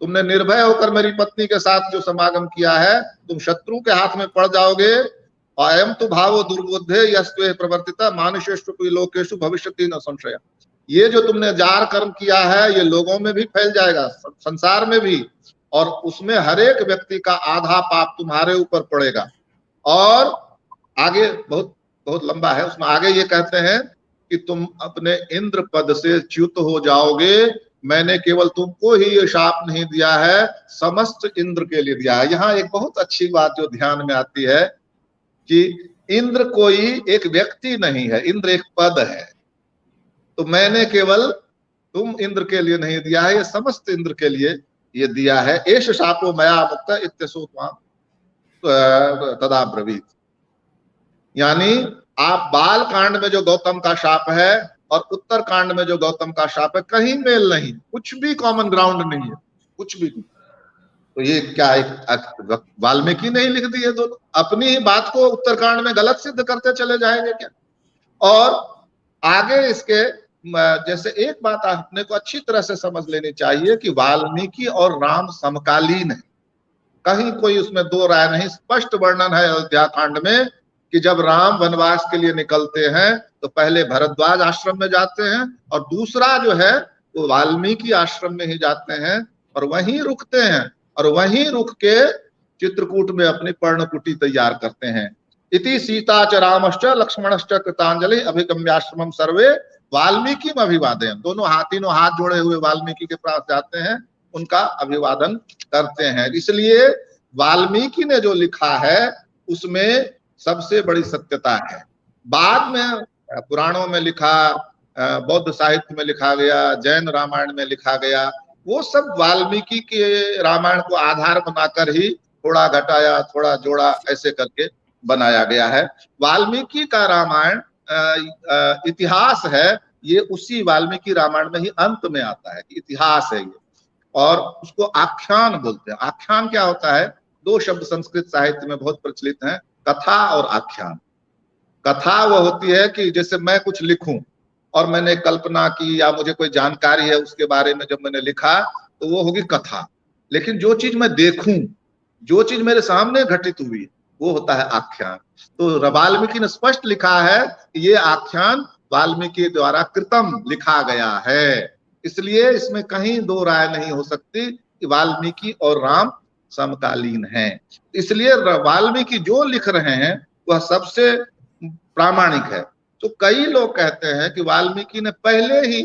तुमने निर्भय होकर मेरी पत्नी के साथ जो समागम किया है तुम शत्रु के हाथ में पड़ जाओगे। और अयम तु भावो दुर्बुद्धे यस्त्वे प्रवर्तिता मानुषेषु लोकेषु भविष्यति न संशय। ये जो तुमने जार कर्म किया है ये लोगों में भी फैल जाएगा, संसार में भी, और उसमें हर एक व्यक्ति का आधा पाप तुम्हारे ऊपर पड़ेगा। और आगे बहुत बहुत लंबा है, उसमें आगे ये कहते हैं कि तुम अपने इंद्र पद से च्युत हो जाओगे। मैंने केवल तुमको ही ये शाप नहीं दिया है, समस्त इंद्र के लिए दिया है। यहाँ एक बहुत अच्छी बात जो ध्यान में आती है कि इंद्र कोई एक व्यक्ति नहीं है, इंद्र एक पद है। तो मैंने केवल तुम इंद्र के लिए नहीं दिया है, ये समस्त इंद्र के लिए ये दिया है। एष शापो मया मुक्त इत्यसो त्वां तदा ब्रवीत। यानी आप बाल कांड में जो गौतम का शाप है और उत्तर कांड में जो गौतम का शाप है, कहीं मेल नहीं, कुछ भी कॉमन ग्राउंड नहीं है, कुछ भी नहीं। तो ये क्या एक वाल्मीकि ने ही लिख दी है दोनों? अपनी ही बात को उत्तरकांड में गलत सिद्ध करते चले जाएंगे क्या? और आगे इसके जैसे एक बात आपने को अच्छी तरह से समझ लेनी चाहिए कि वाल्मीकि और राम समकालीन है, कहीं कोई उसमें दो राय नहीं। स्पष्ट वर्णन है अयोध्या कांड में कि जब राम वनवास के लिए निकलते हैं तो पहले भरद्वाज आश्रम में जाते हैं और दूसरा जो है वो वाल्मीकि आश्रम में ही जाते हैं और वहीं रुकते हैं और वहीं रुक के चित्रकूट में अपनी पर्णकुटी तैयार करते हैं। इति सीता च रामश्च लक्ष्मणश्च कृतांजलि अभिगम्याश्रमम सर्वे वाल्मीकि अभिवादन। दोनों तीनों हाथ जोड़े हुए वाल्मीकि के पास जाते हैं, उनका अभिवादन करते हैं। इसलिए वाल्मीकि ने जो लिखा है उसमें सबसे बड़ी सत्यता है। बाद में पुराणों में लिखा, बौद्ध साहित्य में लिखा गया, जैन रामायण में लिखा गया, वो सब वाल्मीकि के रामायण को आधार बनाकर ही थोड़ा घटाया थोड़ा जोड़ा ऐसे करके बनाया गया है। वाल्मीकि का रामायण इतिहास है, ये उसी वाल्मीकि रामायण में ही अंत में आता है, इतिहास है ये। और उसको आख्यान बोलते हैं। आख्यान क्या होता है? दो शब्द संस्कृत साहित्य में बहुत प्रचलित हैं, कथा और आख्यान। कथा वो होती है कि जैसे मैं कुछ लिखूं और मैंने कल्पना की या मुझे कोई जानकारी है उसके बारे में जब मैंने लिखा तो वो होगी कथा। लेकिन जो चीज मैं देखूं, जो चीज मेरे सामने घटित हुई, वो होता है आख्यान। तो वाल्मीकि ने स्पष्ट लिखा है कि ये आख्यान वाल्मीकि द्वारा कृतम लिखा गया है। इसलिए इसमें कहीं दो राय नहीं हो सकती कि वाल्मीकि और राम समकालीन हैं। इसलिए वाल्मीकि जो लिख रहे हैं वह सबसे प्रामाणिक है। तो कई लोग कहते हैं कि वाल्मीकि ने पहले ही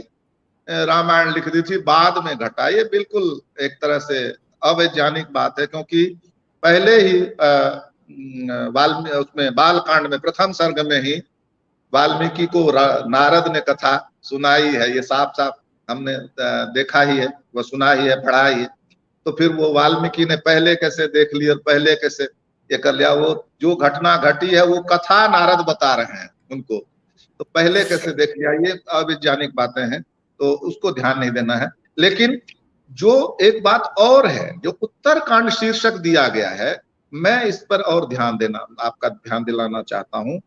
रामायण लिख दी थी, बाद में घटा। ये बिल्कुल एक तरह से अवैज्ञानिक बात है, क्योंकि पहले ही उसमें बालकांड में प्रथम सर्ग में ही वाल्मीकि को नारद ने कथा सुनाई है। ये साफ साफ हमने देखा ही है, वह सुना ही है, पढ़ा ही है। तो फिर वो वाल्मीकि ने पहले कैसे देख लिया और पहले कैसे ये कर लिया? वो जो घटना घटी है वो कथा नारद बता रहे हैं उनको, तो पहले कैसे देख लिया? ये अवैज्ञानिक बातें हैं, तो उसको ध्यान नहीं देना है। लेकिन जो एक बात और है, जो उत्तरकांड शीर्षक दिया गया है, मैं इस पर और आपका ध्यान दिलाना चाहता हूं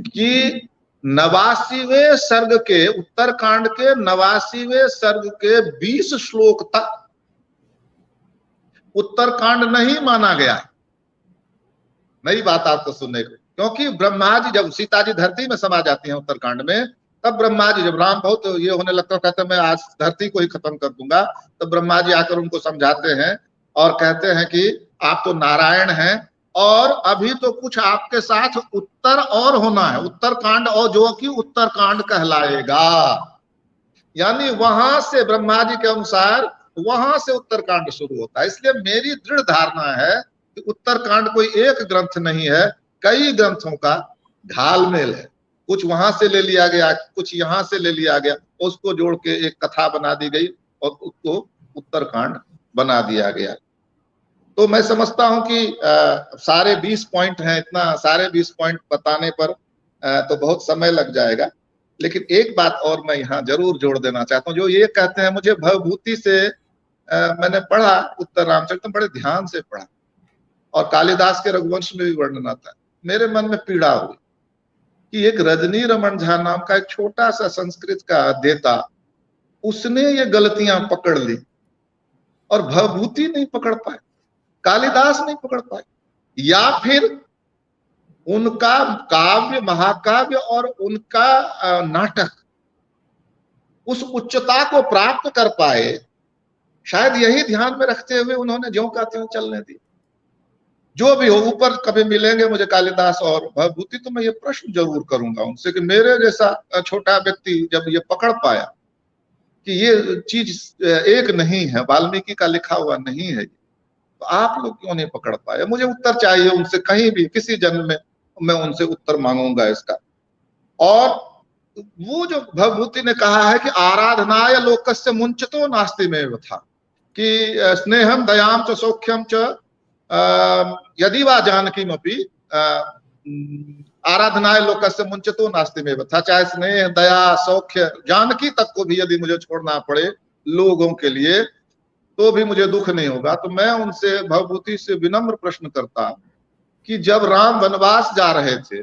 कि 89वें सर्ग के, उत्तरकांड के 89वें सर्ग के 20 श्लोक तक उत्तरकांड नहीं माना गया है। नई बात आपको सुनने को, क्योंकि ब्रह्मा जी जब सीता जी धरती में समा जाती हैं उत्तरकांड में, तब ब्रह्मा जी, जब राम बहुत ये होने लगता है, कहते मैं आज धरती को ही खत्म कर दूंगा, तब ब्रह्मा जी आकर उनको समझाते हैं और कहते हैं कि आप तो नारायण हैं और अभी तो कुछ आपके साथ उत्तर और होना है, उत्तरकांड, और जो कि उत्तरकांड कहलाएगा। यानी वहां से ब्रह्मा जी के अनुसार वहां से उत्तरकांड शुरू होता है। इसलिए मेरी दृढ़ धारणा है कि उत्तरकांड कोई एक ग्रंथ नहीं है, कई ग्रंथों का घालमेल है। कुछ वहां से ले लिया गया, कुछ यहाँ से ले लिया गया, उसको जोड़ के एक कथा बना दी गई और उसको उत्तरकांड बना दिया गया। तो मैं समझता हूं कि सारे 20 पॉइंट हैं, इतना सारे 20 पॉइंट बताने पर तो बहुत समय लग जाएगा। लेकिन एक बात और मैं यहाँ जरूर जोड़ देना चाहता हूँ। जो ये कहते हैं, मुझे भवभूति से मैंने पढ़ा, उत्तर रामचरितम बड़े ध्यान से पढ़ा और कालिदास के रघुवंश में भी वर्णन आता है। मेरे मन में पीड़ा हुई कि एक रजनी रमन झा नाम का एक छोटा सा संस्कृत का अध्येता, उसने ये गलतियां पकड़ ली और भवभूति नहीं पकड़ पाए, कालिदास नहीं पकड़ पाए, या फिर उनका काव्य, महाकाव्य और उनका नाटक उस उच्चता को प्राप्त कर पाए। शायद यही ध्यान में रखते हुए उन्होंने ज्यों का त्यों चलने दी। जो भी हो, ऊपर कभी मिलेंगे मुझे कालिदास और भवभूति, तो मैं ये प्रश्न जरूर करूंगा उनसे कि मेरे जैसा छोटा व्यक्ति जब ये पकड़ पाया कि ये चीज एक नहीं है, वाल्मीकि का लिखा हुआ नहीं है, तो आप लोग क्यों नहीं पकड़ पाए? मुझे उत्तर चाहिए उनसे, कहीं भी किसी जन्म में मैं उनसे उत्तर मांगूंगा इसका। और वो जो भवभूति ने कहा है कि आराधनाय लोकस्य मुंचतो नास्ति में था, कि स्नेहम दयाम च सौख्यम च यदि वा जानकीमपि आराधनाय लोकस्य मुंचतो नास्ति में था। चाहे स्नेह दया सौख्य जानकी तक को भी यदि मुझे छोड़ना पड़े लोगों के लिए तो भी मुझे दुख नहीं होगा। तो मैं उनसे भवभूति से विनम्र प्रश्न करता हूं कि जब राम वनवास जा रहे थे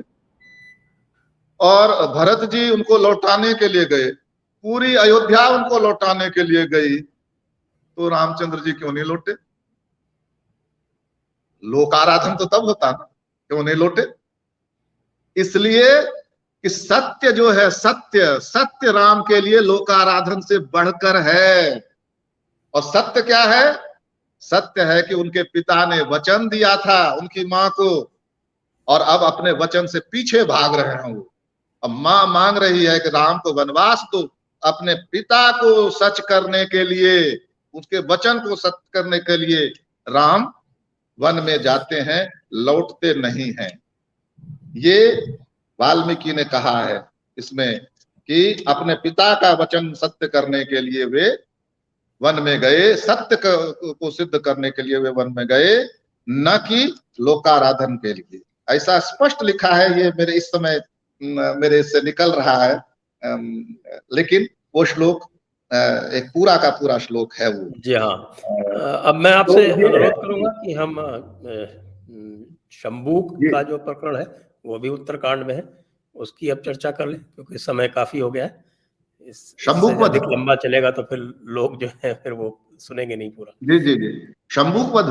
और भरत जी उनको लौटाने के लिए गए, पूरी अयोध्या उनको लौटाने के लिए गई, तो रामचंद्र जी क्यों नहीं लौटे? लोक आराधन तो तब होता ना, क्यों नहीं लौटे? इसलिए कि सत्य जो है, सत्य सत्य राम के लिए लोक आराधन से बढ़कर है। और सत्य क्या है? सत्य है कि उनके पिता ने वचन दिया था उनकी मां को, और अब अपने वचन से पीछे भाग रहे हैं वो। अब मां मांग रही है कि राम को वनवास दो। अपने पिता को सच करने के लिए, उसके वचन को सच करने के लिए राम वन में जाते हैं, लौटते नहीं हैं। ये वाल्मीकि ने कहा है इसमें कि अपने पिता का वचन सत्य करने के लिए वे वन में गए, सत्य को सिद्ध करने के लिए वे वन में गए, न कि लोकाराधन के लिए। ऐसा स्पष्ट लिखा है। ये मेरे इस समय मेरे से निकल रहा है, लेकिन वो श्लोक एक पूरा का पूरा श्लोक है वो।
जी हाँ। अब मैं आपसे अनुरोध करूंगा कि हम शंबूक का जो प्रकरण है वो भी उत्तरकांड में है, उसकी अब चर्चा कर लें, क्योंकि समय काफी हो गया है। इससे अधिक लंबा चलेगा तो फिर लोग जो है फिर वो सुनेंगे नहीं पूरा।
जी जी जी, शंबूक वध।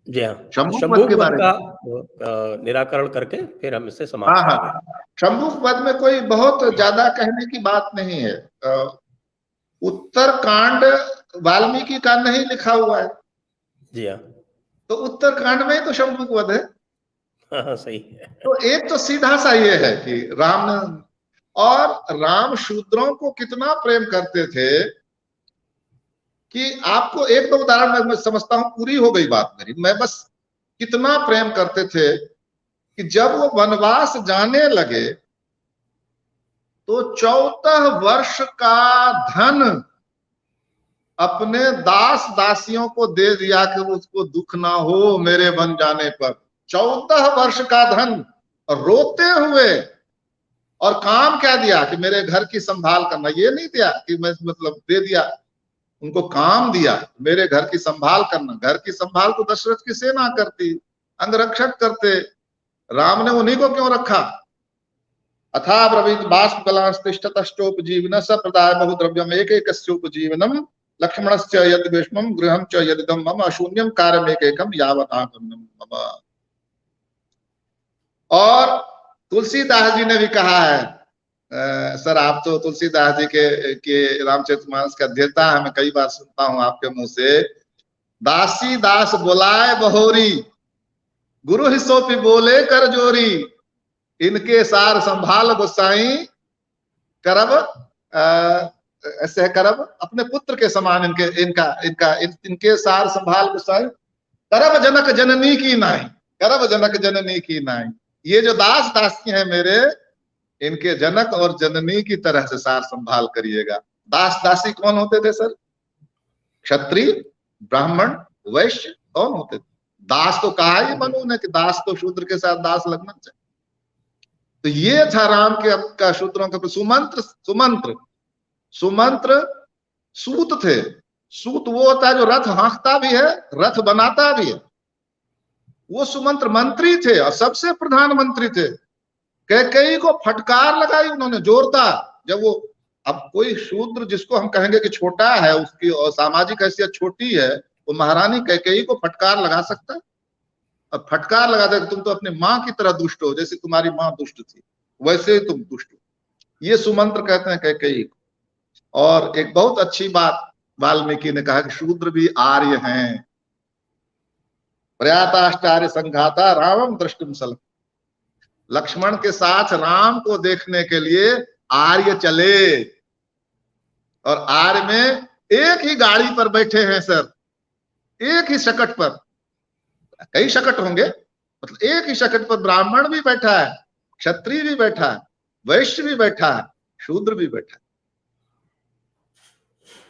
जी हाँ, शंबूक वध का निराकरण करके फिर हम इससे समाप्त करेंगे।
हाँ, शंबूक वध में कोई बहुत ज्यादा कहने की बात नहीं है। उत्तरकांड वाल्मीकि का नहीं लिखा हुआ है।
जी हाँ,
तो उत्तरकांड में ही तो शंबूक वध है।
हाँ सही है।
तो एक तो सीधा सा ये है कि राम शूद्रों को कितना प्रेम करते थे कि आपको एक दो उदाहरण मैं समझता हूं, पूरी हो गई बात मेरी। मैं बस कितना प्रेम करते थे कि जब वो वनवास जाने लगे तो 14 वर्ष का धन अपने दास दासियों को दे दिया कि उसको दुख ना हो मेरे वन जाने पर। 14 वर्ष का धन रोते हुए, और काम क्या दिया कि मेरे घर की संभाल करना। ये नहीं दिया कि मैं मतलब दे दिया, उनको काम दिया मेरे घर की संभाल करना। घर की संभाल तो दशरथ की सेना करती, अंगरक्षक करते, राम ने उन्हीं को क्यों रखा? अथा ब्रवीत बाष्प कलास्तिष्ठतश्चोपजीविनः स प्रदाय बहुद्रव्यम एकैकस्योपजीवनम् लक्ष्मणस्य यद् विष्णुम गृहं च यदिदं मम अशून्यम कार्यमेकैकं यावदागम्यं मम। और तुलसीदास जी ने भी कहा है, सर आप तो तुलसीदास जी के रामचरितमानस के अध्येता है, मैं कई बार सुनता हूं आपके मुंह से, दासी दास बुलाए बहोरी गुरु हिस्सों पे बोले कर जोरी, इनके सार संभाल गोसाई करब ऐसे करब अपने पुत्र के समान, इनके सार संभाल गोसाई करब जनक जननी की नाई, करब जनक जननी की नाई। ये जो दास दासी हैं मेरे, इनके जनक और जननी की तरह से सार संभाल करिएगा। दास दासी कौन होते थे सर? क्षत्रिय, ब्राह्मण, वैश्य कौन होते थे? दास तो कहा ही मनु ने कि दास तो शूद्र के साथ दास लगना चाहिए। तो ये था राम के का शूद्रों का सुमंत्र। सुमंत्र सूत थे। सूत वो होता है जो रथ हाँकता भी है, रथ बनाता भी है। वो सुमंत्र मंत्री थे और सबसे प्रधानमंत्री थे। कैकेयी को फटकार लगाई उन्होंने जोरदार। जब वो, अब कोई शूद्र जिसको हम कहेंगे कि छोटा है, उसकी सामाजिक हैसियत छोटी है, वो महारानी कैकेयी को फटकार लगा सकता है? और फटकार लगा दे, तुम तो अपनी माँ की तरह दुष्ट हो, जैसे तुम्हारी माँ दुष्ट थी वैसे ही तुम दुष्ट हो। ये सुमंत्र कहते हैं कैकेयी को। और एक बहुत अच्छी बात वाल्मीकि ने कहा कि शूद्र भी आर्य हैं। प्रयाताश्चार्य संघाता रामम दृष्टुम सल। लक्ष्मण के साथ राम को देखने के लिए आर्य चले, और आर्य में एक ही गाड़ी पर बैठे हैं सर, एक ही शकट पर। कई शकट होंगे, मतलब एक ही शकट पर ब्राह्मण भी बैठा है, क्षत्रिय भी बैठा है, वैश्य भी बैठा है, शूद्र भी बैठा है।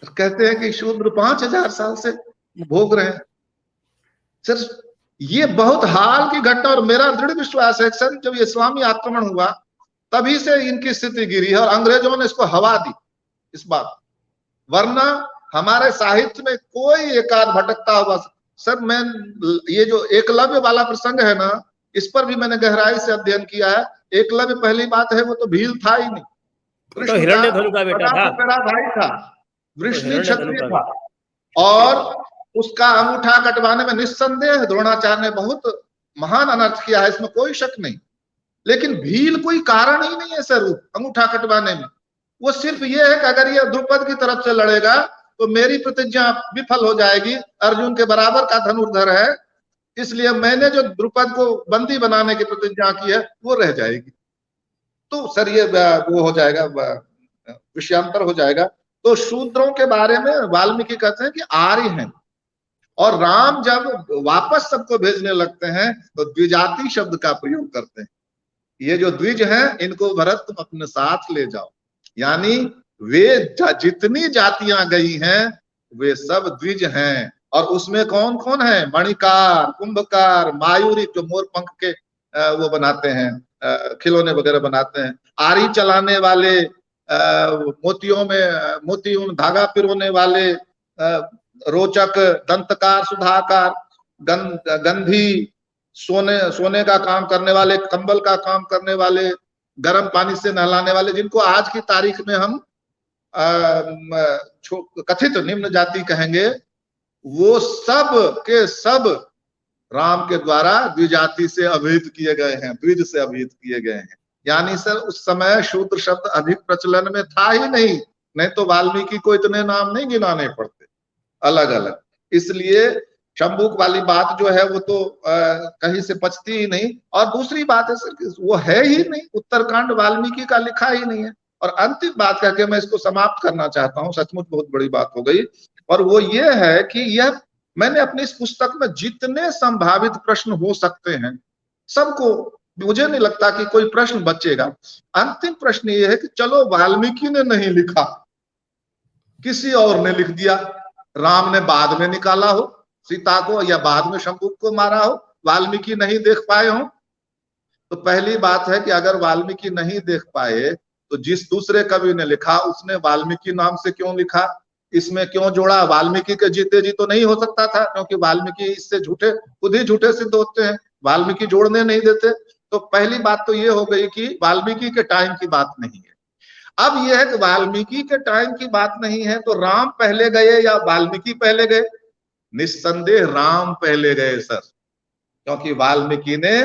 कहते हैं कि शूद्र 5000 साल से भोग रहे हैं। सर ये बहुत हाल की घटना, और मेरा दृढ़ विश्वास है सर जब इस्लामी आक्रमण हुआ तभी से इनकी स्थिति गिरी है और अंग्रेजों ने इसको हवा दी इस बात, वरना हमारे साहित्य में कोई एकाध भटकता हुआ। सर मैं ये जो एकलव्य वाला प्रसंग है ना, इस पर भी मैंने गहराई से अध्ययन किया है। एकलव्य पहली बात है वो तो भील था ही नहीं,
तो
कृष्ण का
हिरण्यधनु का बेटा था,
बड़ा भाई था,
तो
वृष्णि
हिरण्यधनु
क्षत्रिय
का
था।
क्षत्रिय
और
था।
उसका अंगूठा कटवाने में निस्संदेह द्रोणाचार्य ने बहुत महान अनर्थ किया है, इसमें कोई शक नहीं। लेकिन भील कोई कारण ही नहीं है सर अंगूठा कटवाने में। वो सिर्फ ये है कि अगर ये द्रुपद की तरफ से लड़ेगा तो मेरी प्रतिज्ञा विफल हो जाएगी, अर्जुन के बराबर का धनुर्धर है, इसलिए मैंने जो द्रुपद को बंदी बनाने की प्रतिज्ञा की है वो रह जाएगी। तो सर ये वो हो जाएगा, विषयांतर हो जाएगा। तो शूद्रों के बारे में वाल्मीकि कहते हैं कि आर्य हैं, और राम जब वापस सबको भेजने लगते हैं तो द्विजाति शब्द का प्रयोग करते हैं। ये जो द्विज हैं इनको भरत तुम अपने साथ ले जाओ, यानी वे जितनी जातियां गई हैं वे सब द्विज हैं। और उसमें कौन कौन है? मणिकार, कुंभकार, मायूरी जो मोर पंख के वो बनाते हैं, खिलौने वगैरह बनाते हैं, आरी चलाने वाले, मोतियों में मोती धागा पिरोने वाले, रोचक, दंतकार, सुधाकार, गंधी, सोने का काम करने वाले, कंबल का काम करने वाले, गर्म पानी से नहलाने वाले, जिनको आज की तारीख में हम कथित निम्न जाति कहेंगे, वो सब के सब राम के द्वारा द्विजाति से अभिहित किए गए हैं, द्विज से अभिहित किए गए हैं। यानी सर उस समय शूद्र शब्द अधिक प्रचलन में था ही नहीं तो वाल्मीकि को इतने नाम नहीं गिनाने पड़ते अलग अलग। इसलिए शंभुक वाली बात जो है वो तो कहीं से पचती ही नहीं। और दूसरी बात है सर वो है ही नहीं, उत्तरकांड वाल्मीकि का लिखा ही नहीं है। और अंतिम बात करके मैं इसको समाप्त करना चाहता हूँ, सचमुच बहुत बड़ी बात हो गई, और वो ये है कि यह मैंने अपनी इस पुस्तक में जितने संभावित प्रश्न हो सकते हैं सबको, मुझे नहीं लगता कि कोई प्रश्न बचेगा। अंतिम प्रश्न ये है कि चलो वाल्मीकि ने नहीं लिखा, किसी और ने लिख दिया, राम ने बाद में निकाला हो सीता को या बाद में शंभुक को मारा हो, वाल्मीकि नहीं देख पाए हो। तो पहली बात है कि अगर वाल्मीकि नहीं देख पाए तो जिस दूसरे कवि ने लिखा उसने वाल्मीकि नाम से क्यों लिखा, इसमें क्यों जोड़ा? वाल्मीकि के जीते जी तो नहीं हो सकता था, क्योंकि वाल्मीकि इससे झूठे, खुद ही झूठे सिद्ध होते हैं, वाल्मीकि जोड़ने नहीं देते। तो पहली बात तो ये हो गई कि वाल्मीकि के टाइम की बात नहीं है। अब यह है कि वाल्मीकि के टाइम की बात नहीं है तो राम पहले गए या वाल्मीकि पहले गए? निस्संदेह राम पहले गए सर, क्योंकि वाल्मीकि ने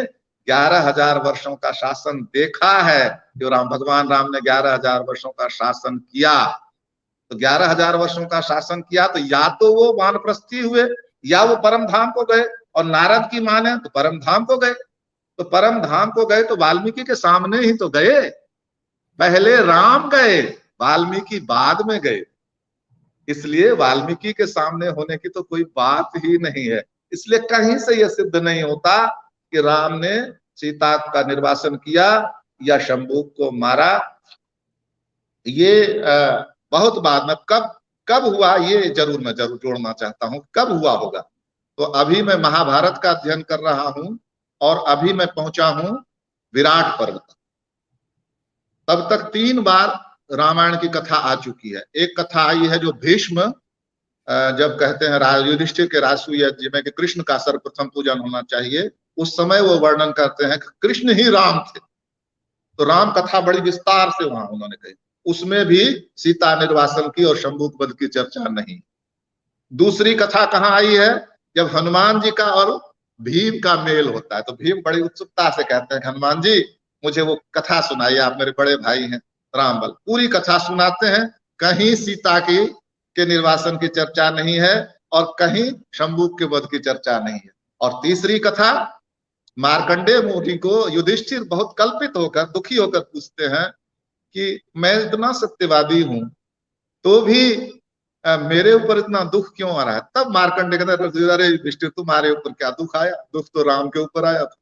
11,000 वर्षों का शासन देखा है। जो भगवान राम ने 11,000 वर्षों का शासन किया, तो 11,000 वर्षों का शासन किया तो या तो वो वानप्रस्थी हुए या वो परम धाम को गए, और नारद की माने तो परम धाम को गए। तो परम धाम को गए तो वाल्मीकि के सामने ही तो गए, पहले राम गए, वाल्मीकि बाद में गए। इसलिए वाल्मीकि के सामने होने की तो कोई बात ही नहीं है। इसलिए कहीं से यह सिद्ध नहीं होता कि राम ने सीता का निर्वासन किया या शंभुक को मारा। ये बहुत बाद में कब हुआ ये जरूर मैं जोड़ना चाहता हूं, कब हुआ होगा। तो अभी मैं महाभारत का अध्ययन कर रहा हूं और अभी मैं पहुंचा हूं विराट पर्व तक। तब तक 3 बार रामायण की कथा आ चुकी है। एक कथा आई है जो भीष्म जब कहते हैं युधिष्ठिर के राजसूय यज्ञ में कि कृष्ण का सर्वप्रथम पूजन होना चाहिए, उस समय वो वर्णन करते हैं कि कृष्ण ही राम थे। तो राम कथा बड़ी विस्तार से वहां उन्होंने कही, उसमें भी सीता निर्वासन की और शंभुक वध की चर्चा नहीं। दूसरी कथा कहाँ आई है? जब हनुमान जी का और भीम का मेल होता है तो भीम बड़ी उत्सुकता से कहते हैं हनुमान जी मुझे वो कथा सुनाइए, आप मेरे बड़े भाई हैं राम बल। पूरी कथा सुनाते हैं, कहीं सीता के निर्वासन की चर्चा नहीं है और कहीं शंभुक के वध की चर्चा नहीं है। और तीसरी कथा मार्कंडेय मुनि को युधिष्ठिर बहुत कल्पित होकर दुखी होकर पूछते हैं कि मैं इतना सत्यवादी हूं तो भी मेरे ऊपर इतना दुख क्यों आ रहा है? तब मार्कंडेय कहते हैं अरे युधिष्ठिर तुम्हारे ऊपर क्या दुख आया, दुख तो राम के ऊपर आया था।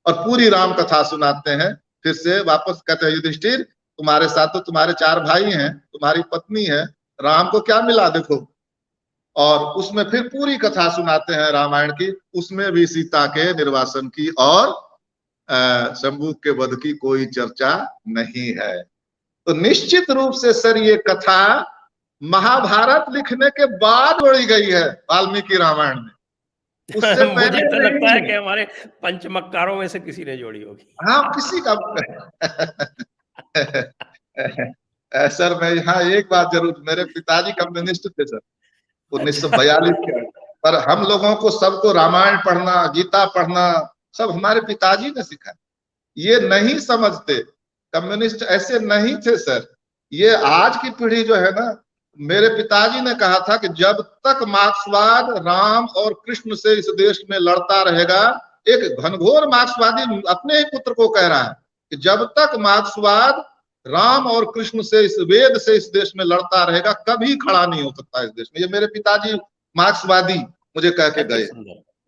और पूरी राम कथा सुनाते हैं। फिर से वापस कहते हैं युधिष्ठिर तुम्हारे साथ तो तुम्हारे 4 भाई हैं, तुम्हारी पत्नी है, राम को क्या मिला देखो। और उसमें फिर पूरी कथा सुनाते हैं रामायण की, उसमें भी सीता के निर्वासन की और शंभू के वध की कोई चर्चा नहीं है। तो निश्चित रूप से सर ये कथा महाभारत लिखने के बाद जोड़ी गई है वाल्मीकि रामायण में, उससे
मुझे
पहले
तो लगता है
नहीं।
कि हमारे पंचमक्कारों में से किसी ने जोड़ी होगी।
हाँ किसी का सर मैं यहाँ एक बात जरूर, मेरे पिताजी कम्युनिस्ट थे सर, 1942 के, पर हम लोगों को सबको रामायण पढ़ना, गीता पढ़ना सब हमारे पिताजी ने सिखाया। ये नहीं समझते, कम्युनिस्ट ऐसे नहीं थे सर। ये आज की पीढ़ी जो है ना, मेरे पिताजी ने कहा था कि जब तक मार्क्सवाद राम और कृष्ण से इस देश में लड़ता रहेगा, एक घनघोर मार्क्सवादी अपने ही पुत्र को कह रहा है कि जब तक मार्क्सवाद राम और कृष्ण से, इस वेद से इस देश में लड़ता रहेगा, कभी खड़ा नहीं हो सकता इस देश में। ये मेरे पिताजी मार्क्सवादी मुझे कह के गए।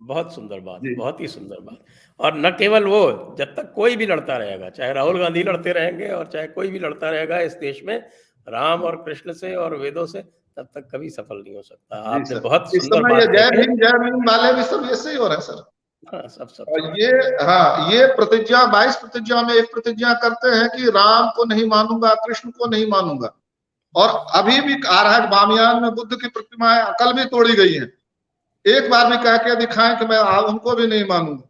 बहुत सुंदर बात, बहुत ही सुंदर बात। और न केवल वो, जब तक कोई भी लड़ता रहेगा, चाहे राहुल गांधी लड़ते रहेंगे और चाहे कोई भी लड़ता रहेगा इस देश में राम और कृष्ण से और वेदों से, तब तक कभी सफल नहीं हो सकता। आपने बहुत
इस
सुंदर
समय ये
बात
जय भीम वाले भी सब ऐसे ही हो रहे हैं सर।
हाँ, सब
और ये प्रतिज्ञा 22 प्रतिज्ञा में एक प्रतिज्ञा करते हैं कि राम को नहीं मानूंगा, कृष्ण को नहीं मानूंगा। और अभी भी आ रहा है बामियान में बुद्ध की प्रतिमाएं कल भी तोड़ी गई हैं। एक बार भी कह के दिखाएं कि मैं उनको भी नहीं मानूंगा,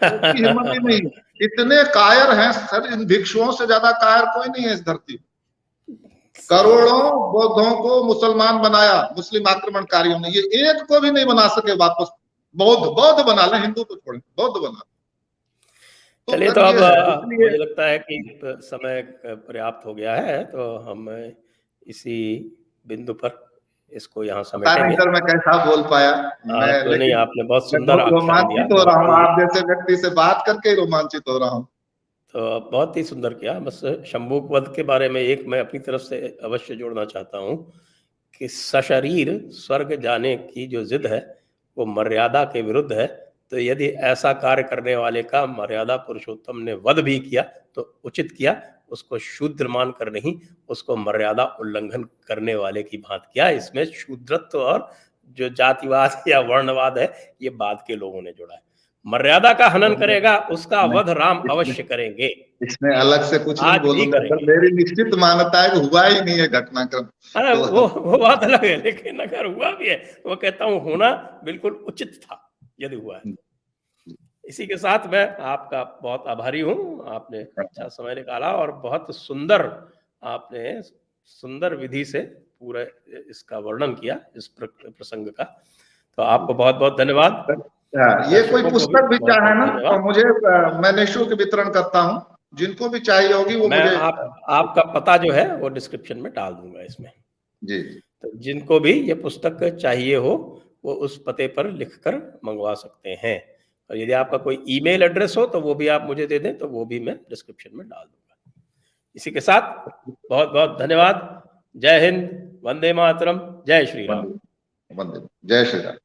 उसकी हिम्मत ही नहीं। इतने कायर हैं सर, इन भिक्षुओं से ज्यादा कायर कोई नहीं है इस धरती। करोड़ों बौद्धों को मुसलमान बनाया मुस्लिम आक्रमणकारियों ने, ये एक को भी नहीं बना सके वापस। बौद्ध बना ले, हिंदू तो छोड़े, बौद्ध बना।
चलिए, तो अब मुझे लगता है कि समय पर्याप्त हो गया है, तो हम इसी बिंदु पर इसको यहाँ समेटेंगे।
सर मैं कैसा बोल पाया मैं,
तो नहीं, आपने बहुत सुंदर
बहुत रोमांचित हो रहा हूँ, आप जैसे व्यक्ति से बात करके रोमांचित हो रहा हूँ।
तो बहुत ही सुंदर किया। बस शंभू वध के बारे में एक मैं अपनी तरफ से अवश्य जोड़ना चाहता हूँ कि सशरीर स्वर्ग जाने की जो जिद है वो मर्यादा के विरुद्ध है। तो यदि ऐसा कार्य करने वाले का मर्यादा पुरुषोत्तम ने वध भी किया तो उचित किया, उसको शूद्र मान कर नहीं, उसको मर्यादा उल्लंघन करने वाले की भांति किया। इसमें शूद्रत्व और जो जातिवाद या वर्णवाद है ये बाद के लोगों ने जोड़ा है। मर्यादा का हनन करेगा उसका वध राम अवश्य करेंगे।
इसमें अलग से कुछ नहीं बोलूंगा सर, मेरी निश्चित मान्यता है कि हुआ ही नहीं है घटनाक्रम।
तो वो बात अलग है, लेकिन अगर हुआ भी है तो वो कहता हूँ होना बिल्कुल उचित था यदि हुआ है। इसी के साथ मैं आपका बहुत आभारी हूँ, आपने अच्छा समय निकाला और बहुत सुंदर, आपने सुंदर विधि से पूरा इसका वर्णन किया इस प्रसंग का। तो आपको बहुत बहुत धन्यवाद।
ये कोई पुस्तक भी चाहे ना तो मुझे, मैं निःशुल्क वितरण करता हूँ, जिनको भी चाहिए होगी वो मुझे।
आपका पता जो है वो डिस्क्रिप्शन में डाल दूंगा इसमें
जी।
तो जिनको भी ये पुस्तक चाहिए हो वो उस पते पर लिखकर मंगवा सकते हैं। और यदि आपका कोई ईमेल एड्रेस हो तो वो भी आप मुझे दे दें तो वो भी मैं डिस्क्रिप्शन में डाल दूंगा। इसी के साथ बहुत बहुत धन्यवाद। जय हिंद, वंदे मातरम, जय श्री राम।
वंदे, जय श्री राम।